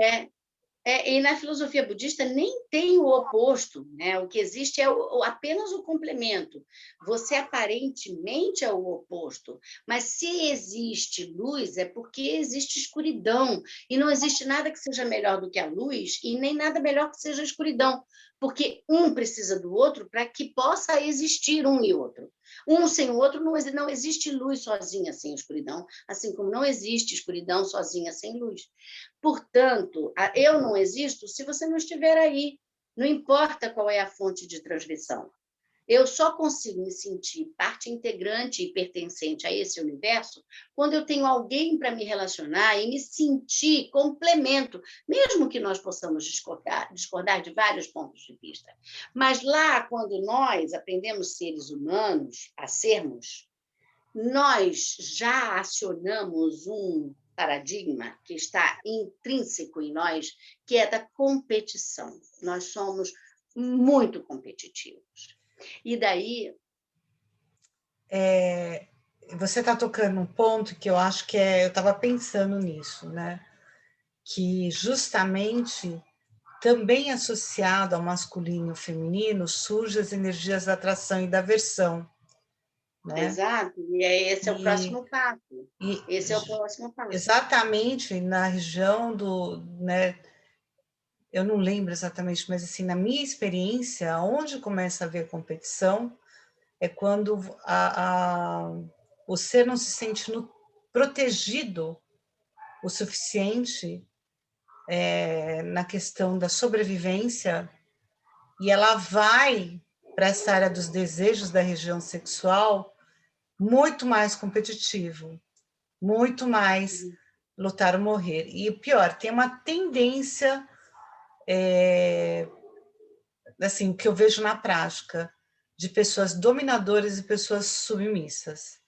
e na filosofia budista nem tem o oposto, né? O que existe é apenas o complemento. Você aparentemente é o oposto, mas se existe luz é porque existe escuridão, e não existe nada que seja melhor do que a luz e nem nada melhor que seja a escuridão, porque um precisa do outro para que possa existir um e outro. Um sem o outro não existe luz sozinha sem escuridão, assim como não existe escuridão sozinha sem luz. Portanto, eu não existo se você não estiver aí. Não importa qual é a fonte de transmissão. Eu só consigo me sentir parte integrante e pertencente a esse universo quando eu tenho alguém para me relacionar e me sentir complemento, mesmo que nós possamos discordar de vários pontos de vista. Mas lá, quando nós aprendemos seres humanos a sermos, nós já acionamos um paradigma que está intrínseco em nós, que é da competição. Nós somos muito competitivos. E daí... Você está tocando um ponto que eu acho que eu estava pensando nisso, né? Que justamente também associado ao masculino e ao feminino surgem as energias da atração e da aversão, né? Exato, e esse é o próximo passo. E Esse é o próximo passo. exatamente na região né? Eu não lembro exatamente, mas assim, na minha experiência, onde começa a haver competição é quando o ser não se sente protegido o suficiente na questão da sobrevivência e ela vai para essa área dos desejos da região sexual muito mais competitivo, muito mais lutar ou morrer. E pior, tem uma tendência, assim, que eu vejo na prática, de pessoas dominadoras e pessoas submissas.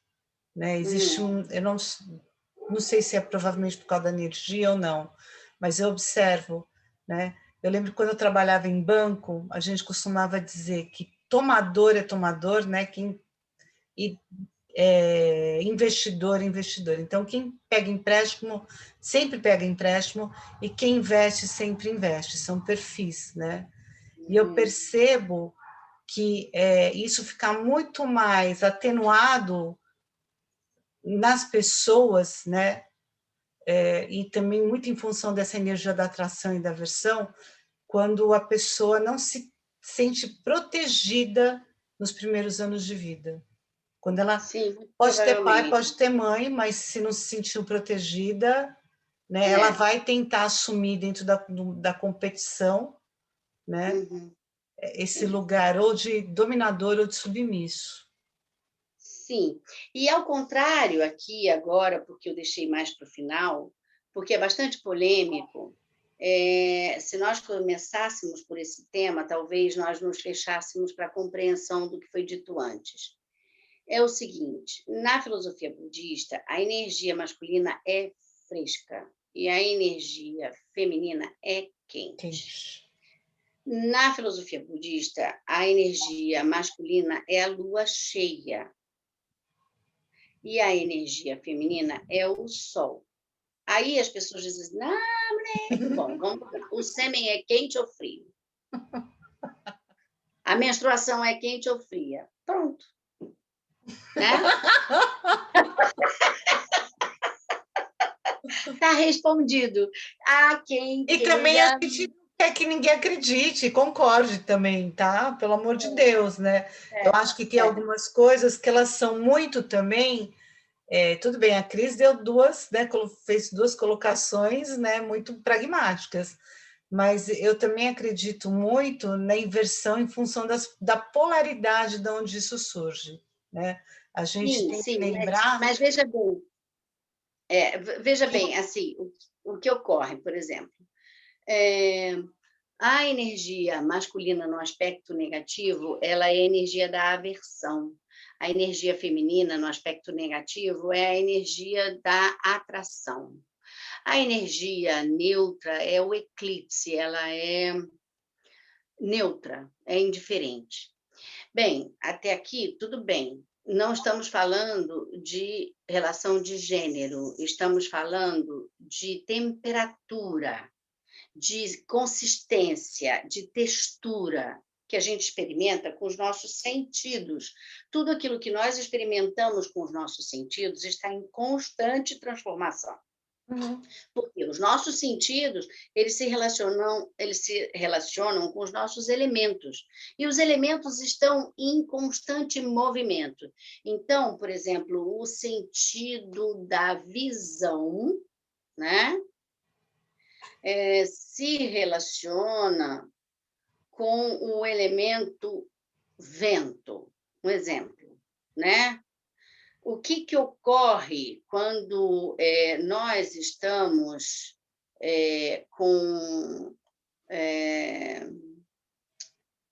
Né? Existe eu não sei se é provavelmente por causa da energia ou não, mas eu observo, né? Eu lembro que quando eu trabalhava em banco, a gente costumava dizer que tomador é tomador, né? Investidor é investidor. Então, quem pega empréstimo sempre pega empréstimo e quem investe sempre investe. São perfis, né? E eu percebo que isso fica muito mais atenuado nas pessoas, né? E também muito em função dessa energia da atração e da aversão, quando a pessoa não se sente protegida nos primeiros anos de vida. Quando ela Sim, pode ter pai, provavelmente. pode ter mãe, mas se não se sentiu protegida, né, ela vai tentar assumir dentro da competição, né, esse lugar ou de dominador ou de submisso. Sim, e ao contrário aqui agora, porque eu deixei mais para o final, porque é bastante polêmico, se nós começássemos por esse tema, talvez nós nos fechássemos para a compreensão do que foi dito antes. É o seguinte, na filosofia budista, a energia masculina é fresca e a energia feminina é quente. Na filosofia budista, a energia masculina é a lua cheia e a energia feminina é o sol. Aí as pessoas dizem, não, né? Bom, vamos lá. O sêmen é quente ou frio? A menstruação é quente ou fria? Pronto. Né? Está respondido. Há quem E também a queira... gente não quer que ninguém acredite, concorde também, tá? Pelo amor de Deus, né? Eu acho que tem É. algumas coisas que elas são muito também. Tudo bem, a Cris deu duas, né? Fez duas colocações, né? Muito pragmáticas. Mas eu também acredito muito na inversão em função da polaridade de onde isso surge, né? A gente Sim, tem que sim, lembrar. mas veja bem, assim, o que ocorre, por exemplo, é, a energia masculina no aspecto negativo, ela é a energia da aversão. A energia feminina no aspecto negativo é a energia da atração. A energia neutra é o eclipse, ela é neutra, é indiferente. Bem, até aqui tudo bem. Não estamos falando de relação de gênero, estamos falando de temperatura, de consistência, de textura, que a gente experimenta com os nossos sentidos. Tudo aquilo que nós experimentamos com os nossos sentidos está em constante transformação. Uhum. Porque os nossos sentidos, eles se relacionam com os nossos elementos. E os elementos estão em constante movimento. Então, por exemplo, o sentido da visão, né, se relaciona com o elemento vento. Um exemplo, né? O que ocorre quando nós estamos com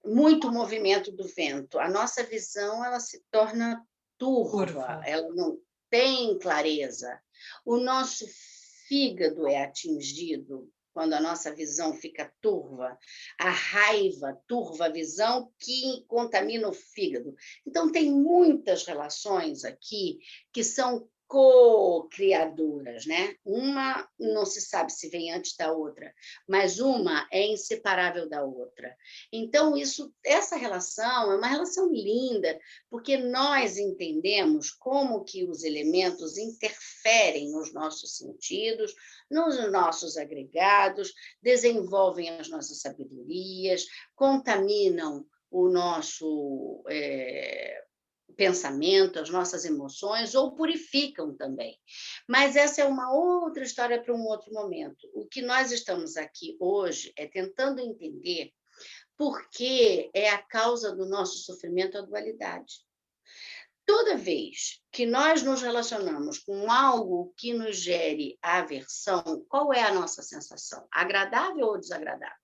muito movimento do vento? A nossa visão ela se torna turva, Curva. ela não tem clareza. O nosso fígado é atingido quando a nossa visão fica turva. A raiva turva a visão que contamina o fígado. Então, tem muitas relações aqui que são co-criadoras, né? Uma não se sabe se vem antes da outra, mas uma é inseparável da outra. Então, essa relação é uma relação linda, porque nós entendemos como que os elementos interferem nos nossos sentidos, nos nossos agregados, desenvolvem as nossas sabedorias, contaminam o nosso pensamento, as nossas emoções, ou purificam também. Mas essa é uma outra história para um outro momento. O que nós estamos aqui hoje é tentando entender por que é a causa do nosso sofrimento a dualidade. Toda vez que nós nos relacionamos com algo que nos gere aversão, qual é a nossa sensação? Agradável ou desagradável?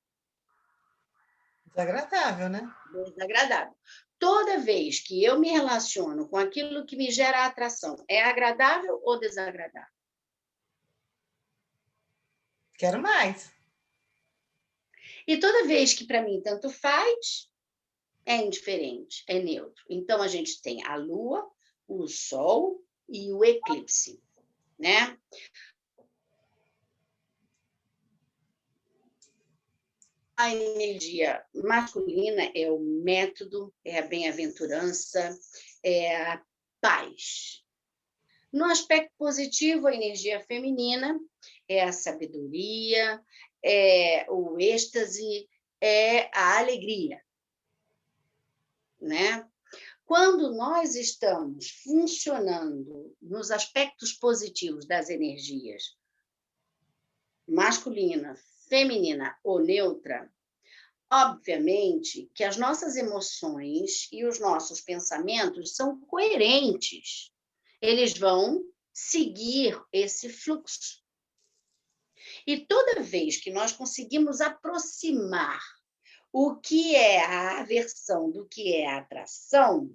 Desagradável, né? Desagradável. Toda vez que eu me relaciono com aquilo que me gera atração, é agradável ou desagradável? Quero mais. E toda vez que para mim tanto faz, é indiferente, é neutro. Então a gente tem a Lua, o Sol e o eclipse, né? A energia masculina é o método, é a bem-aventurança, é a paz. No aspecto positivo, a energia feminina é a sabedoria, é o êxtase, é a alegria, né? Quando nós estamos funcionando nos aspectos positivos das energias masculina, feminina ou neutra, obviamente que as nossas emoções e os nossos pensamentos são coerentes. Eles vão seguir esse fluxo. E toda vez que nós conseguimos aproximar o que é a aversão do que é a atração,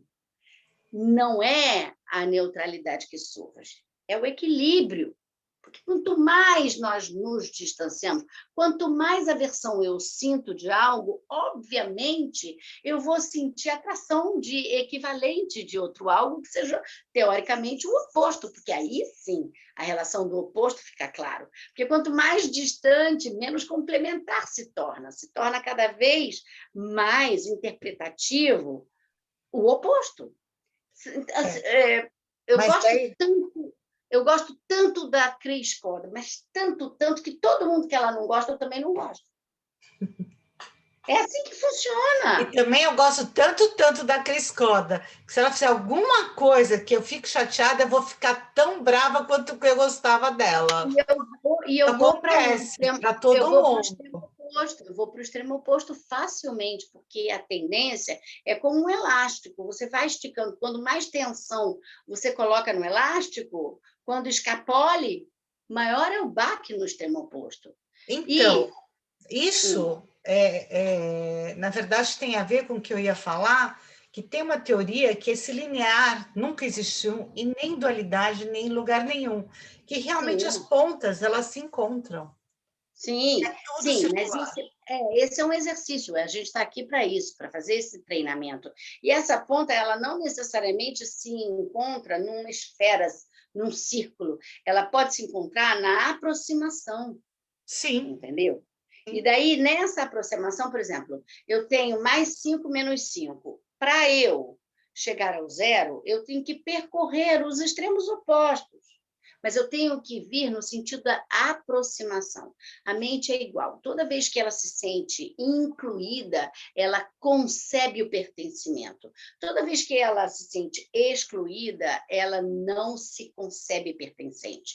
não é a neutralidade que surge, é o equilíbrio. Porque quanto mais nós nos distanciamos, quanto mais aversão eu sinto de algo, obviamente eu vou sentir atração de equivalente de outro algo que seja teoricamente o oposto, porque aí sim a relação do oposto fica claro. Porque quanto mais distante, menos complementar se torna cada vez mais interpretativo o oposto. É. Eu Mas gosto daí, tanto. Eu gosto tanto da Cris Coda, mas tanto, tanto, que todo mundo que ela não gosta, eu também não gosto. É assim que E funciona. também eu gosto tanto, tanto da Cris Coda, que se ela fizer alguma coisa que eu fico chateada, eu vou ficar tão brava quanto que eu gostava dela. E eu vou para o Acontece extremo, para todo mundo. oposto, eu vou para o extremo oposto facilmente, porque a tendência é como um elástico, você vai esticando, quando mais tensão você coloca no elástico, quando escapole, maior é o baque no extremo oposto. Então, E hum, isso, na verdade, tem a ver com o que eu ia falar, que tem uma teoria que esse linear nunca existiu em nem dualidade, nem em lugar nenhum, que realmente as sim, pontas elas se encontram. sim, Tudo sim, mas circular. esse é um exercício, a gente está aqui para isso, para fazer esse treinamento. E essa ponta, ela não necessariamente se encontra numa esfera, num círculo, ela pode se encontrar na aproximação, Sim, entendeu? E sim. daí, nessa aproximação, por exemplo, eu tenho mais 5 menos 5. Para eu chegar ao zero, eu tenho que percorrer os extremos opostos. Mas eu tenho que vir no sentido da aproximação. A mente é igual. Toda vez que ela se sente incluída, ela concebe o pertencimento. Toda vez que ela se sente excluída, ela não se concebe pertencente.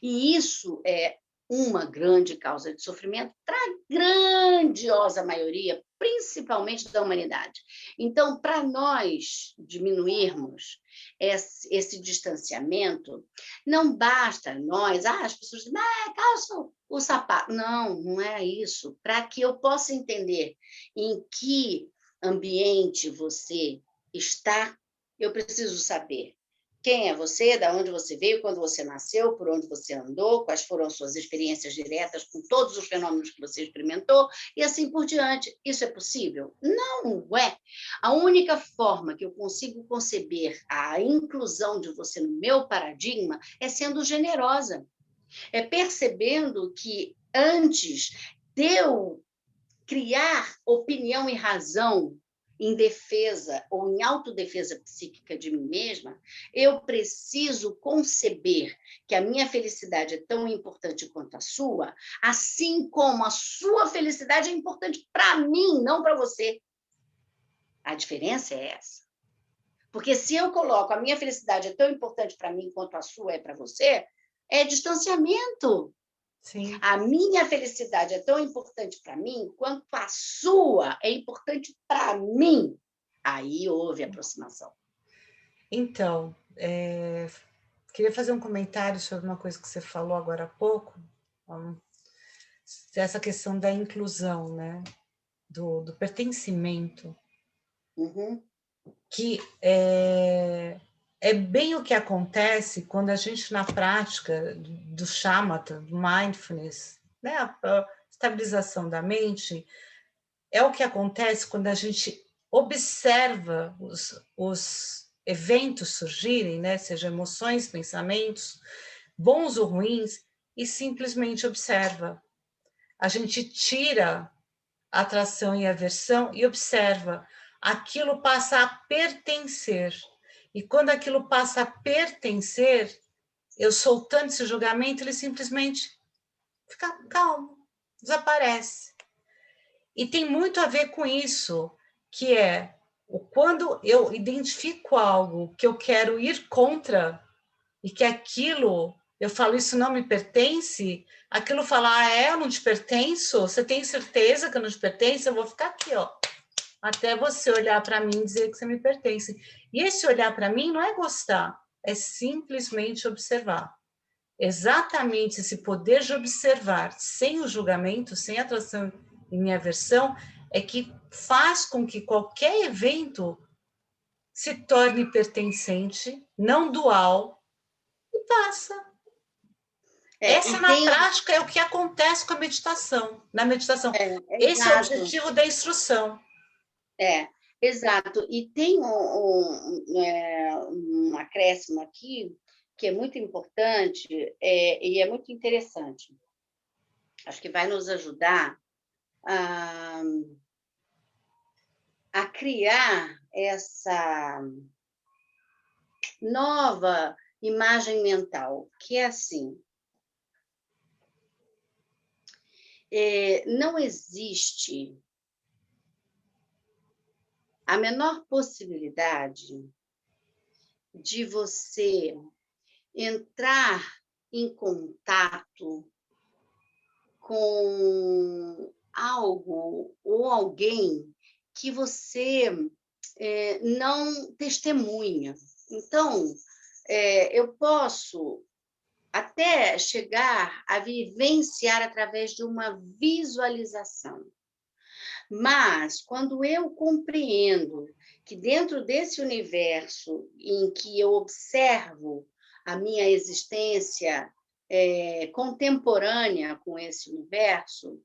E isso é uma grande causa de sofrimento para a grandiosa maioria, principalmente da humanidade. Então, para nós diminuirmos esse distanciamento, não basta nós, as pessoas dizem, calça o sapato. Não, não é isso. Para que eu possa entender em que ambiente você está, eu preciso saber quem é você, de onde você veio, quando você nasceu, por onde você andou, quais foram as suas experiências diretas com todos os fenômenos que você experimentou, e assim por diante. Isso é possível? Não é. A única forma que eu consigo conceber a inclusão de você no meu paradigma é sendo generosa, é percebendo que antes de eu criar opinião e razão em defesa ou em autodefesa psíquica de mim mesma, eu preciso conceber que a minha felicidade é tão importante quanto a sua, assim como a sua felicidade é importante para mim, não para você. A diferença é essa. Porque se eu coloco a minha felicidade é tão importante para mim quanto a sua é para você, é distanciamento. Sim. A minha felicidade é tão importante para mim quanto a sua é importante para mim. Aí houve aproximação. Então, queria fazer um comentário sobre uma coisa que você falou agora há pouco, um, essa questão da inclusão, né? Do pertencimento, Uhum, que é bem o que acontece quando a gente, na prática do shamatha, do mindfulness, né? A estabilização da mente, é o que acontece quando a gente observa os eventos surgirem, né? Seja emoções, pensamentos, bons ou ruins, e simplesmente observa. A gente tira a atração e a aversão e observa. Aquilo passa a pertencer. E quando aquilo passa a pertencer, eu soltando esse julgamento, ele simplesmente fica calmo, desaparece. E tem muito a ver com isso, que é quando eu identifico algo que eu quero ir contra e que aquilo, eu falo, isso não me pertence, aquilo fala, eu não te pertenço? Você tem certeza que eu não te pertence? Eu vou ficar aqui, ó, até você olhar para mim e dizer que você me pertence. E esse olhar para mim não é gostar, é simplesmente observar. Exatamente esse poder de observar, sem o julgamento, sem atração e minha aversão, é que faz com que qualquer evento se torne pertencente, não dual, e passa. Essa, e na tem, prática, é o que acontece com a meditação. Na meditação, esse é o exato, objetivo da instrução. é, exato. E tem um acréscimo aqui que é muito importante e é muito interessante. Acho que vai nos ajudar a, a criar essa nova imagem mental, que é assim: não existe a menor possibilidade de você entrar em contato com algo ou alguém que você não testemunha. Então, eu posso até chegar a vivenciar através de uma visualização. Mas, quando eu compreendo que dentro desse universo em que eu observo a minha existência contemporânea com esse universo,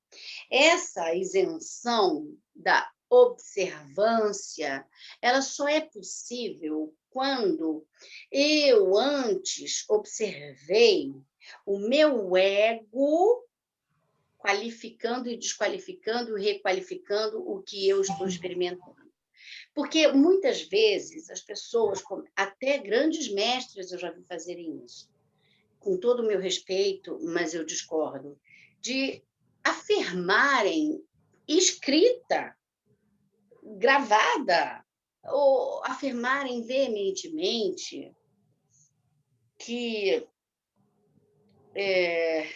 essa isenção da observância, ela só é possível quando eu antes observei o meu ego qualificando e desqualificando e requalificando o que eu estou experimentando. Porque muitas vezes as pessoas, até grandes mestres eu já vi fazerem isso, com todo o meu respeito, mas eu discordo, de afirmarem escrita, gravada, ou afirmarem veementemente que é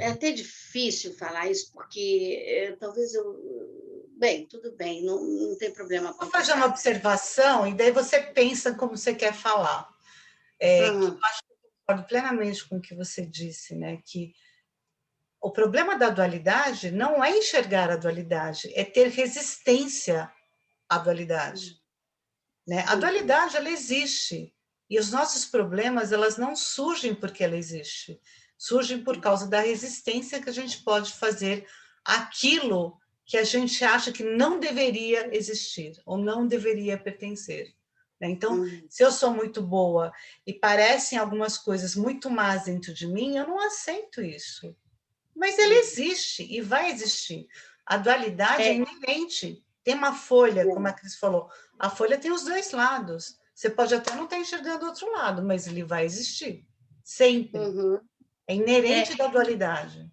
até difícil falar isso, porque talvez eu. Bem, tudo bem, não tem problema Vou fazer uma complicar. observação e daí você pensa como você quer falar. Que eu Aham. acho que eu concordo plenamente com o que você disse, né? Que o problema da dualidade não é enxergar a dualidade, é ter resistência à dualidade, né? A Sim. dualidade, ela existe. E os nossos problemas, elas não surgem porque ela existe. Surgem por causa da resistência que a gente pode fazer àquilo que a gente acha que não deveria existir ou não deveria pertencer, né? Então, Uhum. se eu sou muito boa e parecem algumas coisas muito más dentro de mim, eu não aceito isso. Mas ele existe e vai existir. A dualidade é É, inerente. Tem uma folha, como a é. Cris falou, a folha tem os dois lados. Você pode até não estar enxergando o outro lado, mas ele vai existir. Sempre. Uhum. É É, inerente da dualidade.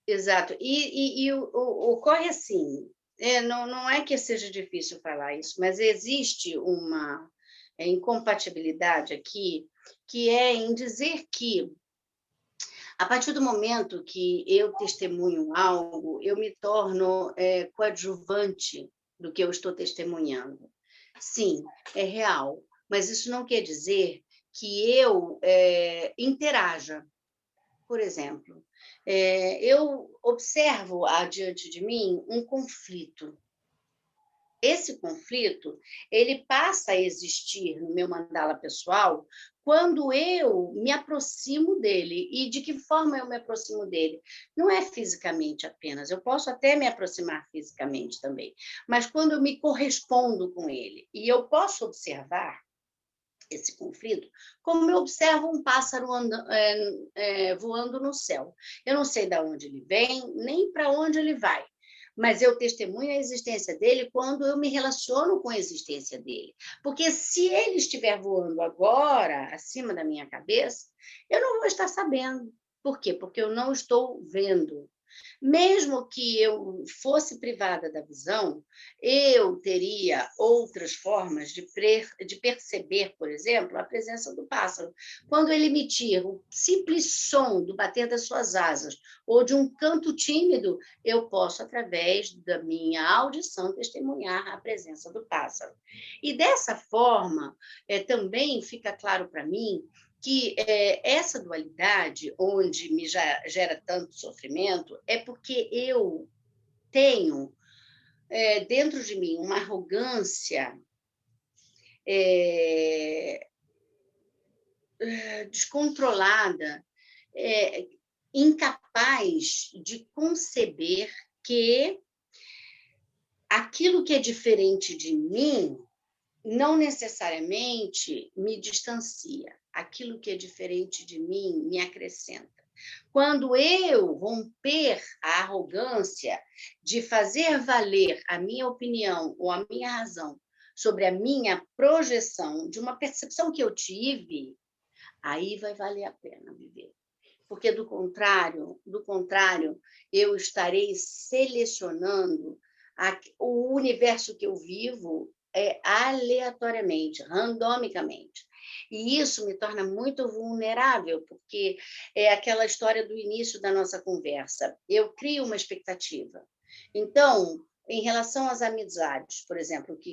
exato. E ocorre assim, não é que seja difícil falar isso, mas existe uma incompatibilidade aqui, que é em dizer que, a partir do momento que eu testemunho algo, eu me torno coadjuvante do que eu estou testemunhando. Sim, é real, mas isso não quer dizer que eu interaja. Por exemplo, eu observo adiante de mim um conflito. Esse conflito, ele passa a existir no meu mandala pessoal quando eu me aproximo dele. E de que forma eu me aproximo dele? Não é fisicamente apenas, eu posso até me aproximar fisicamente também, mas quando eu me correspondo com ele. E eu posso observar esse conflito, como eu observo um pássaro voando no céu. Eu não sei de onde ele vem, nem para onde ele vai, mas eu testemunho a existência dele quando eu me relaciono com a existência dele. Porque se ele estiver voando agora, acima da minha cabeça, eu não vou estar sabendo. Por quê? Porque eu não estou vendo. Mesmo que eu fosse privada da visão, eu teria outras formas de perceber, por exemplo, a presença do pássaro. Quando ele emitir o simples som do bater das suas asas ou de um canto tímido, eu posso, através da minha audição, testemunhar a presença do pássaro. E dessa forma, também fica claro para mim que essa dualidade, onde me gera tanto sofrimento, é porque eu tenho dentro de mim uma arrogância é, descontrolada, é, incapaz de conceber que aquilo que é diferente de mim não necessariamente me distancia. Aquilo que é diferente de mim me acrescenta. Quando eu romper a arrogância de fazer valer a minha opinião ou a minha razão sobre a minha projeção de uma percepção que eu tive, aí vai valer a pena viver. Porque, do contrário, eu estarei selecionando o universo que eu vivo aleatoriamente, randomicamente. E isso me torna muito vulnerável, porque é aquela história do início da nossa conversa. Eu crio uma expectativa. Então, em relação às amizades, por exemplo, que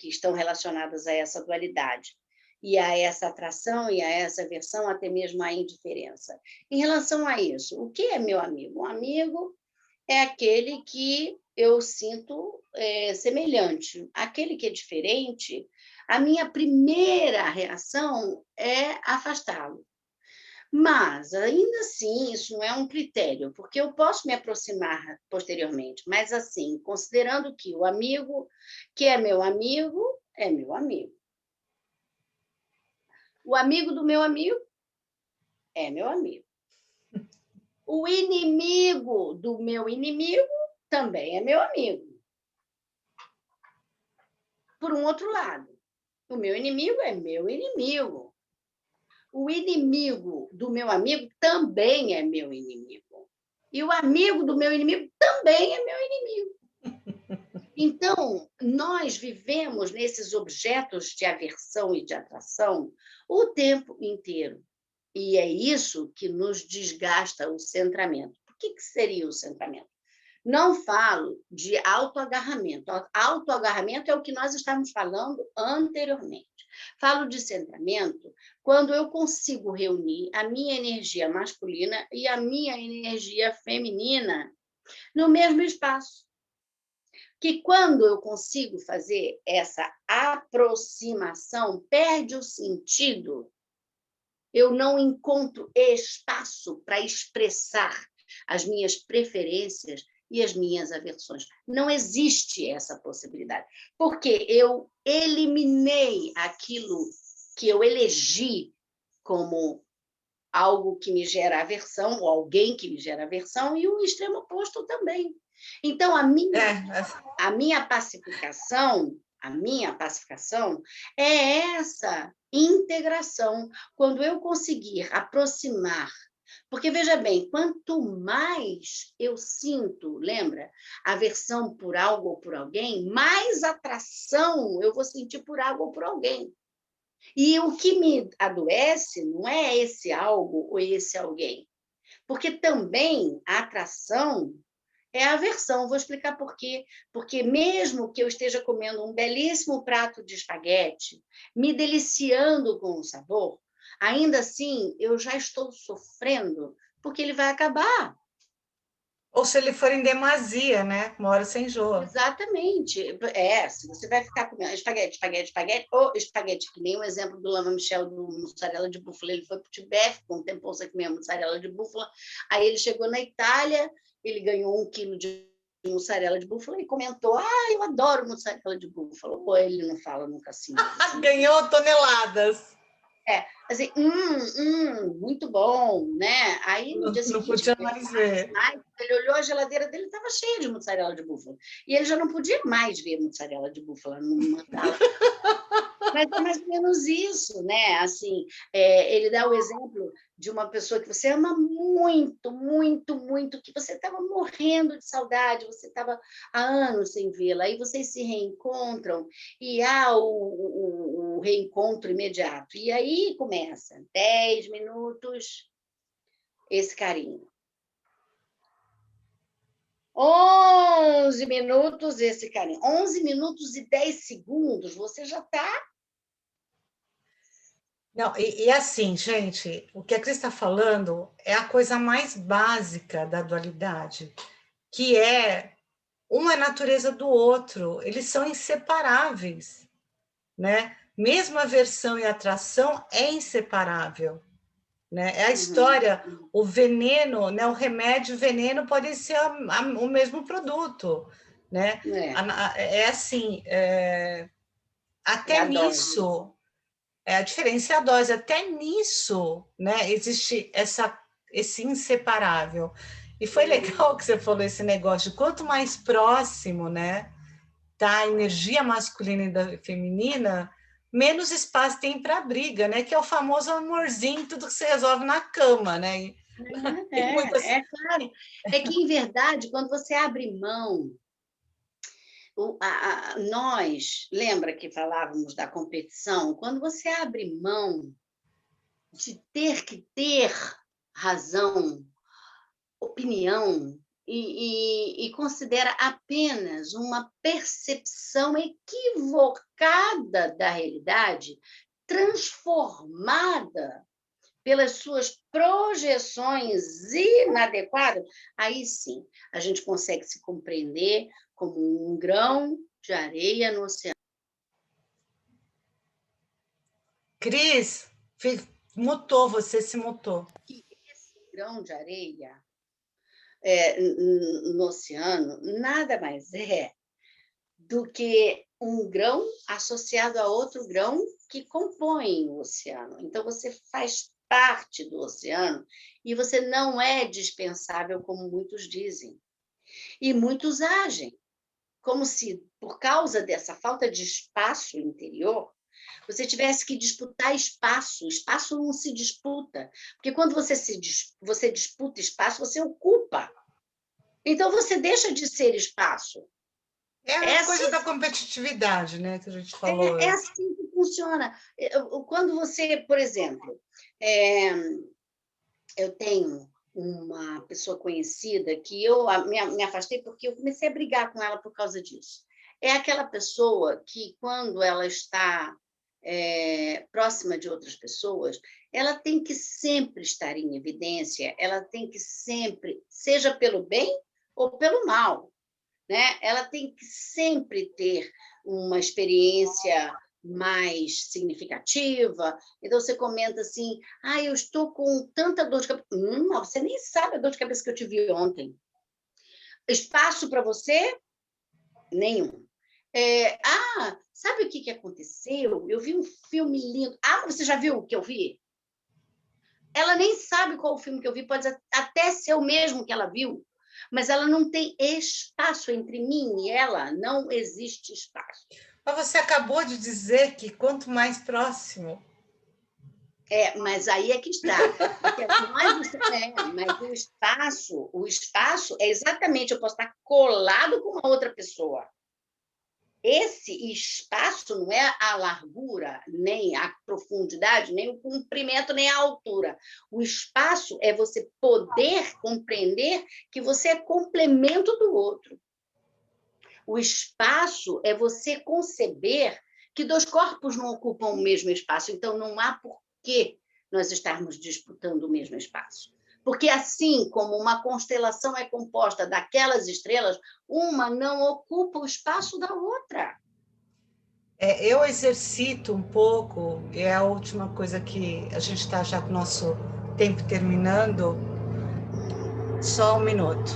estão relacionadas a essa dualidade, e a essa atração e a essa aversão, até mesmo a indiferença. Em relação a isso, o que é meu amigo? Um amigo é aquele que eu sinto semelhante. Aquele que é diferente, a minha primeira reação é afastá-lo. Mas, ainda assim, isso não é um critério, porque eu posso me aproximar posteriormente, mas, assim, considerando que o amigo que é meu amigo. O amigo do meu amigo é meu amigo. O inimigo do meu inimigo também é meu amigo. Por um outro lado, o meu inimigo é meu inimigo. O inimigo do meu amigo também é meu inimigo. E o amigo do meu inimigo também é meu inimigo. Então, nós vivemos nesses objetos de aversão e de atração o tempo inteiro. E é isso que nos desgasta o centramento. Por que seria o centramento? Não falo de autoagarramento. Autoagarramento é o que nós estávamos falando anteriormente. Falo de centramento quando eu consigo reunir a minha energia masculina e a minha energia feminina no mesmo espaço. Que quando eu consigo fazer essa aproximação, perde o sentido. Eu não encontro espaço para expressar as minhas preferências e as minhas aversões. Não existe essa possibilidade, porque eu eliminei aquilo que eu elegi como algo que me gera aversão, ou alguém que me gera aversão, e o extremo oposto também. Então, a minha pacificação é essa integração, quando eu conseguir aproximar. Porque, veja bem, quanto mais eu sinto, lembra, aversão por algo ou por alguém, mais atração eu vou sentir por algo ou por alguém. E o que me adoece não é esse algo ou esse alguém, porque também a atração é a aversão. Vou explicar por quê. Porque mesmo que eu esteja comendo um belíssimo prato de espaguete, me deliciando com o sabor, ainda assim eu já estou sofrendo, porque ele vai acabar. Ou se ele for em demasia, né? Uma hora você enjoa. Exatamente. Se você vai ficar comendo ou espaguete, que nem o exemplo do Lama Michel do mussarela de búfala, ele foi para o Tibete, contemplou-se a comer mussarela de búfala, aí ele chegou na Itália, ele ganhou 1 quilo de mussarela de búfala e comentou: eu adoro mussarela de búfala. Ou ele não fala nunca assim. Ganhou toneladas. Assim, muito bom, né? Aí no dia Não seguinte, podia mais ver. ele olhou, a geladeira dele estava cheia de mussarela de búfala. E ele já não podia mais ver mussarela de búfala numa mandala. Mas é mais ou menos isso, né? Assim, ele dá o exemplo de uma pessoa que você ama muito, muito, muito, que você estava morrendo de saudade, você estava há anos sem vê-la, aí vocês se reencontram e há o reencontro imediato. E aí começa 10 minutos, esse carinho. 11 minutos, esse carinho. 11 minutos e 10 segundos, você já está. Não, e assim, gente, o que a Cris está falando é a coisa mais básica da dualidade, que é uma é natureza do outro, eles são inseparáveis, né? Mesmo aversão e atração é inseparável, né? É a história, o veneno, né? O remédio e o veneno podem ser o mesmo produto, né? É assim, até nisso. A diferença é a dose. Até nisso, né, existe esse inseparável. E foi legal que você falou esse negócio de quanto mais próximo, né? da energia masculina e da feminina, menos espaço tem para briga, né? Que é o famoso amorzinho, tudo que se resolve na cama, né? Tem muitas... É claro. É que, em verdade, quando você abre mão, nós, lembra que falávamos da competição? Quando você abre mão de ter que ter razão, opinião, e considera apenas uma percepção equivocada da realidade, transformada pelas suas projeções inadequadas, aí sim a gente consegue se compreender como um grão de areia no oceano. Cris, mutou, você se mutou. E esse grão de areia no oceano nada mais é do que um grão associado a outro grão que compõem o oceano. Então, você faz parte do oceano e você não é dispensável, como muitos dizem. E muitos agem como se, por causa dessa falta de espaço interior, você tivesse que disputar espaço. Espaço não se disputa, porque quando você disputa espaço, você ocupa. Então, você deixa de ser espaço. É É a assim, coisa da competitividade, né, que a gente falou. é assim que funciona. Quando você, por exemplo, é, eu tenho uma pessoa conhecida que eu me afastei porque eu comecei a brigar com ela por causa disso. É aquela pessoa que, quando ela está próxima de outras pessoas, ela tem que sempre estar em evidência, ela tem que sempre, seja pelo bem ou pelo mal, né? Ela tem que sempre ter uma experiência mais significativa. Então, você comenta assim: ah, eu estou com tanta dor de cabeça. Não, você nem sabe a dor de cabeça que eu tive ontem. Espaço para você? Nenhum. Sabe o que aconteceu? Eu vi um filme lindo. Ah, você já viu o que eu vi? Ela nem sabe qual o filme que eu vi, pode até ser o mesmo que ela viu, mas ela não tem espaço entre mim e ela, não existe espaço. Mas você acabou de dizer que quanto mais próximo. Mas aí é que está. Porque mas o espaço é exatamente, eu posso estar colado com uma outra pessoa. Esse espaço não é a largura, nem a profundidade, nem o comprimento, nem a altura. O espaço é você poder compreender que você é complemento do outro. O espaço é você conceber que dois corpos não ocupam o mesmo espaço, então não há por que nós estarmos disputando o mesmo espaço. Porque assim como uma constelação é composta daquelas estrelas, uma não ocupa o espaço da outra. Eu exercito um pouco, e é a última coisa que a gente está já com o nosso tempo terminando. Só um minuto.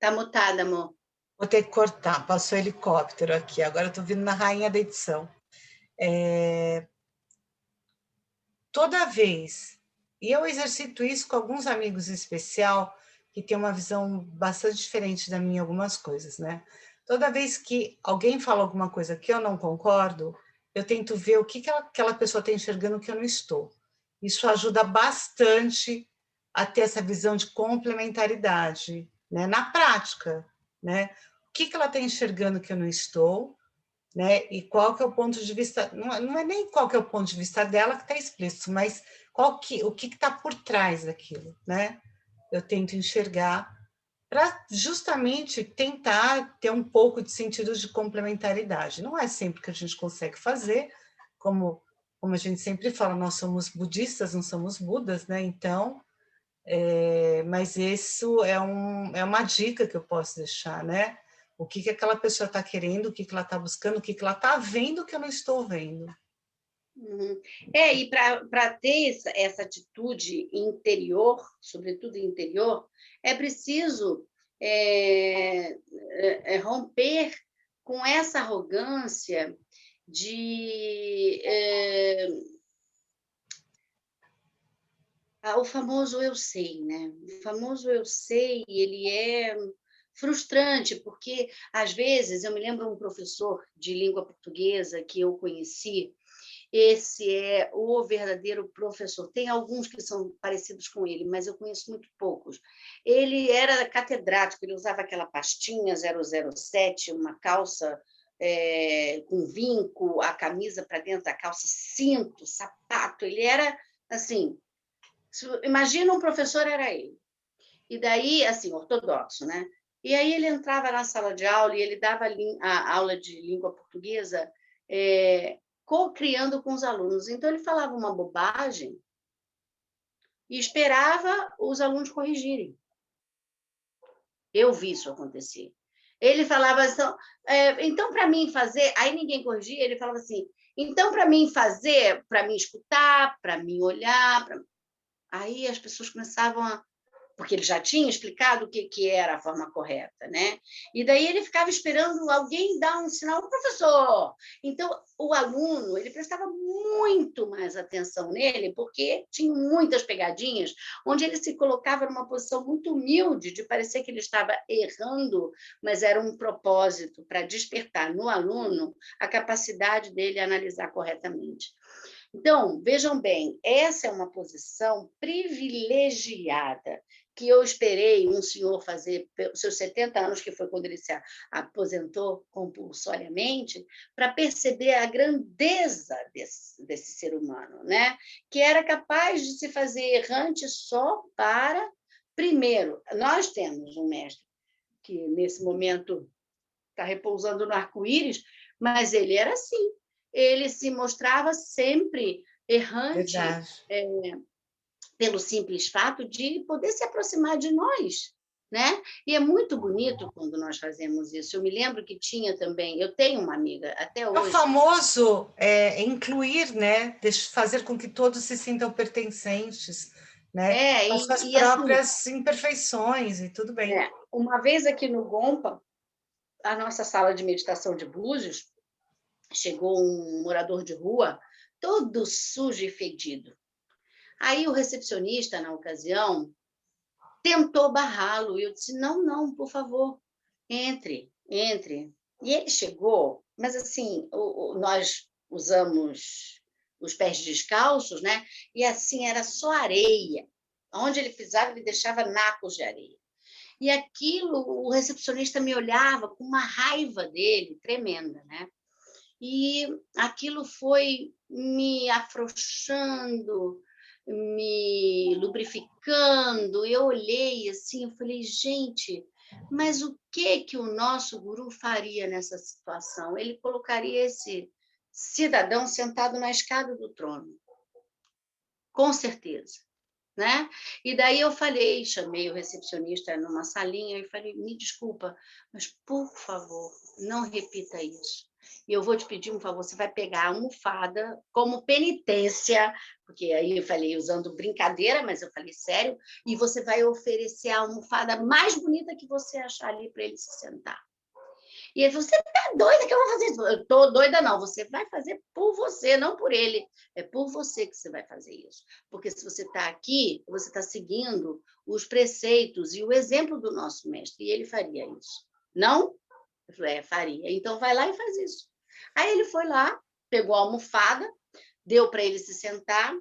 Está mutada, amor. Vou ter que cortar, passou helicóptero aqui, agora estou vindo na rainha da edição. Toda vez, e eu exercito isso com alguns amigos em especial, que têm uma visão bastante diferente da minha em algumas coisas, né? Toda vez que alguém fala alguma coisa que eu não concordo, eu tento ver o que aquela pessoa está enxergando que eu não estou. Isso ajuda bastante a ter essa visão de complementaridade, né? Na prática, né? O que ela está enxergando que eu não estou, né? E qual que é o ponto de vista, não é nem qual que é o ponto de vista dela que está explícito, mas o que está por trás daquilo, né? Eu tento enxergar para justamente tentar ter um pouco de sentido de complementaridade. Não é sempre que a gente consegue fazer, como a gente sempre fala, nós somos budistas, não somos budas, né? Então, mas isso é uma dica que eu posso deixar, né? O que aquela pessoa está querendo, o que ela está buscando, o que ela está vendo que eu não estou vendo. Uhum. E para ter essa atitude interior, sobretudo interior, é preciso romper com essa arrogância de o famoso eu sei, né? O famoso eu sei, ele é frustrante, porque, às vezes, eu me lembro um professor de língua portuguesa que eu conheci, esse é o verdadeiro professor. Tem alguns que são parecidos com ele, mas eu conheço muito poucos. Ele era catedrático, ele usava aquela pastinha 007, uma calça com vinco, a camisa para dentro da calça, cinto, sapato. Ele era, assim, imagina um professor, era ele. E daí, assim, ortodoxo, né? E aí ele entrava na sala de aula e ele dava a aula de língua portuguesa co-criando com os alunos. Então, ele falava uma bobagem e esperava os alunos corrigirem. Eu vi isso acontecer. Ele falava assim, então, para mim fazer... Aí ninguém corrigia, ele falava assim, então, para mim fazer, para mim escutar, para mim olhar... Aí as pessoas começavam a... Porque ele já tinha explicado o que era a forma correta, né? E daí ele ficava esperando alguém dar um sinal, professor. Então, o aluno, ele prestava muito mais atenção nele, porque tinha muitas pegadinhas, onde ele se colocava numa posição muito humilde, de parecer que ele estava errando, mas era um propósito para despertar no aluno a capacidade dele analisar corretamente. Então, vejam bem, essa é uma posição privilegiada que eu esperei um senhor fazer pelos seus 70 anos, que foi quando ele se aposentou compulsoriamente, para perceber a grandeza desse ser humano, né? Que era capaz de se fazer errante só para... Primeiro, nós temos um mestre que, nesse momento, está repousando no arco-íris, mas ele era assim. Ele se mostrava sempre errante, pelo simples fato de poder se aproximar de nós, né? E é muito bonito quando nós fazemos isso. Eu me lembro que tinha também, eu tenho uma amiga até É o hoje. famoso incluir, né? Fazer com que todos se sintam pertencentes, né? Com as suas Assim, próprias imperfeições, e tudo bem. uma vez aqui no Gompa, a nossa sala de meditação de Búzios, chegou um morador de rua, todo sujo e fedido. Aí o recepcionista, na ocasião, tentou barrá-lo. E eu disse, não, não, por favor, entre, entre. E ele chegou, mas assim, nós usamos os pés descalços, né? E assim, era só areia. Onde ele pisava, ele deixava nacos de areia. E aquilo, o recepcionista me olhava com uma raiva dele, tremenda, né? E aquilo foi me afrouxando, me lubrificando. Eu olhei assim, eu falei, gente, mas o que o nosso guru faria nessa situação? Ele colocaria esse cidadão sentado na escada do trono, com certeza, né? E daí eu falei, chamei o recepcionista numa salinha e falei, me desculpa, mas por favor, não repita isso. E eu vou te pedir um favor, você vai pegar a almofada como penitência, porque aí eu falei usando brincadeira, mas eu falei sério, e você vai oferecer a almofada mais bonita que você achar ali para ele se sentar. E ele falou, você tá doida que eu vou fazer isso? Eu tô doida não, você vai fazer por você, não por ele. É por você que você vai fazer isso. Porque se você está aqui, você está seguindo os preceitos e o exemplo do nosso mestre, e ele faria isso. Não? Eu falei, faria. Então vai lá e faz isso. Aí ele foi lá, pegou a almofada, deu para ele se sentar,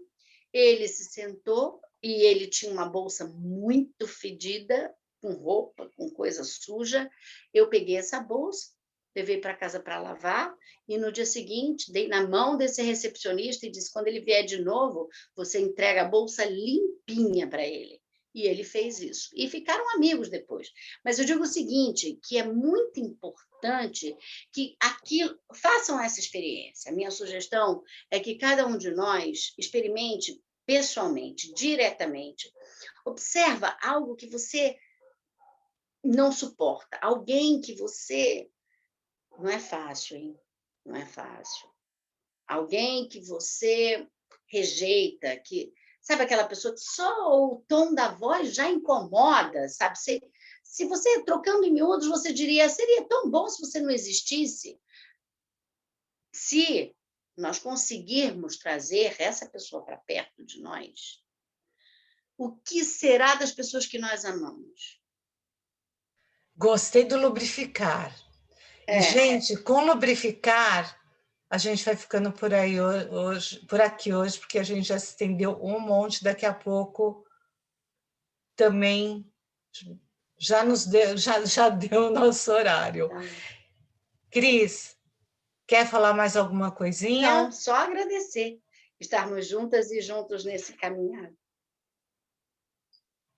ele se sentou e ele tinha uma bolsa muito fedida, com roupa, com coisa suja. Eu peguei essa bolsa, levei para casa para lavar e no dia seguinte dei na mão desse recepcionista e disse, quando ele vier de novo, você entrega a bolsa limpinha para ele. E ele fez isso. E ficaram amigos depois. Mas eu digo o seguinte, que é muito importante que aquilo, façam essa experiência. A minha sugestão é que cada um de nós experimente pessoalmente, diretamente. Observa algo que você não suporta, alguém que você... Não é fácil, hein? Não é fácil. Alguém que você rejeita, que, Sabe aquela pessoa que só o tom da voz já incomoda, sabe? Se você, trocando em miúdos, você diria, seria tão bom se você não existisse. Se nós conseguirmos trazer essa pessoa para perto de nós, o que será das pessoas que nós amamos? Gostei do lubrificar. E, É, gente, com lubrificar, a gente vai ficando por aí hoje, por aqui hoje, porque a gente já se estendeu um monte. Daqui a pouco também já nos deu, já deu o nosso horário. tá. Cris, quer falar mais alguma Não, coisinha? só agradecer estarmos juntas e juntos nesse caminhar.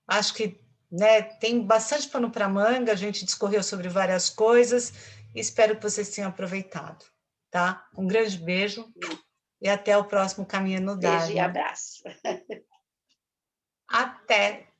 Acho que, né, tem bastante pano para manga, a gente discorreu sobre várias coisas e espero que vocês tenham aproveitado, tá? Um grande beijo e até o próximo Caminho no Beijo e Dharma. abraço. Até!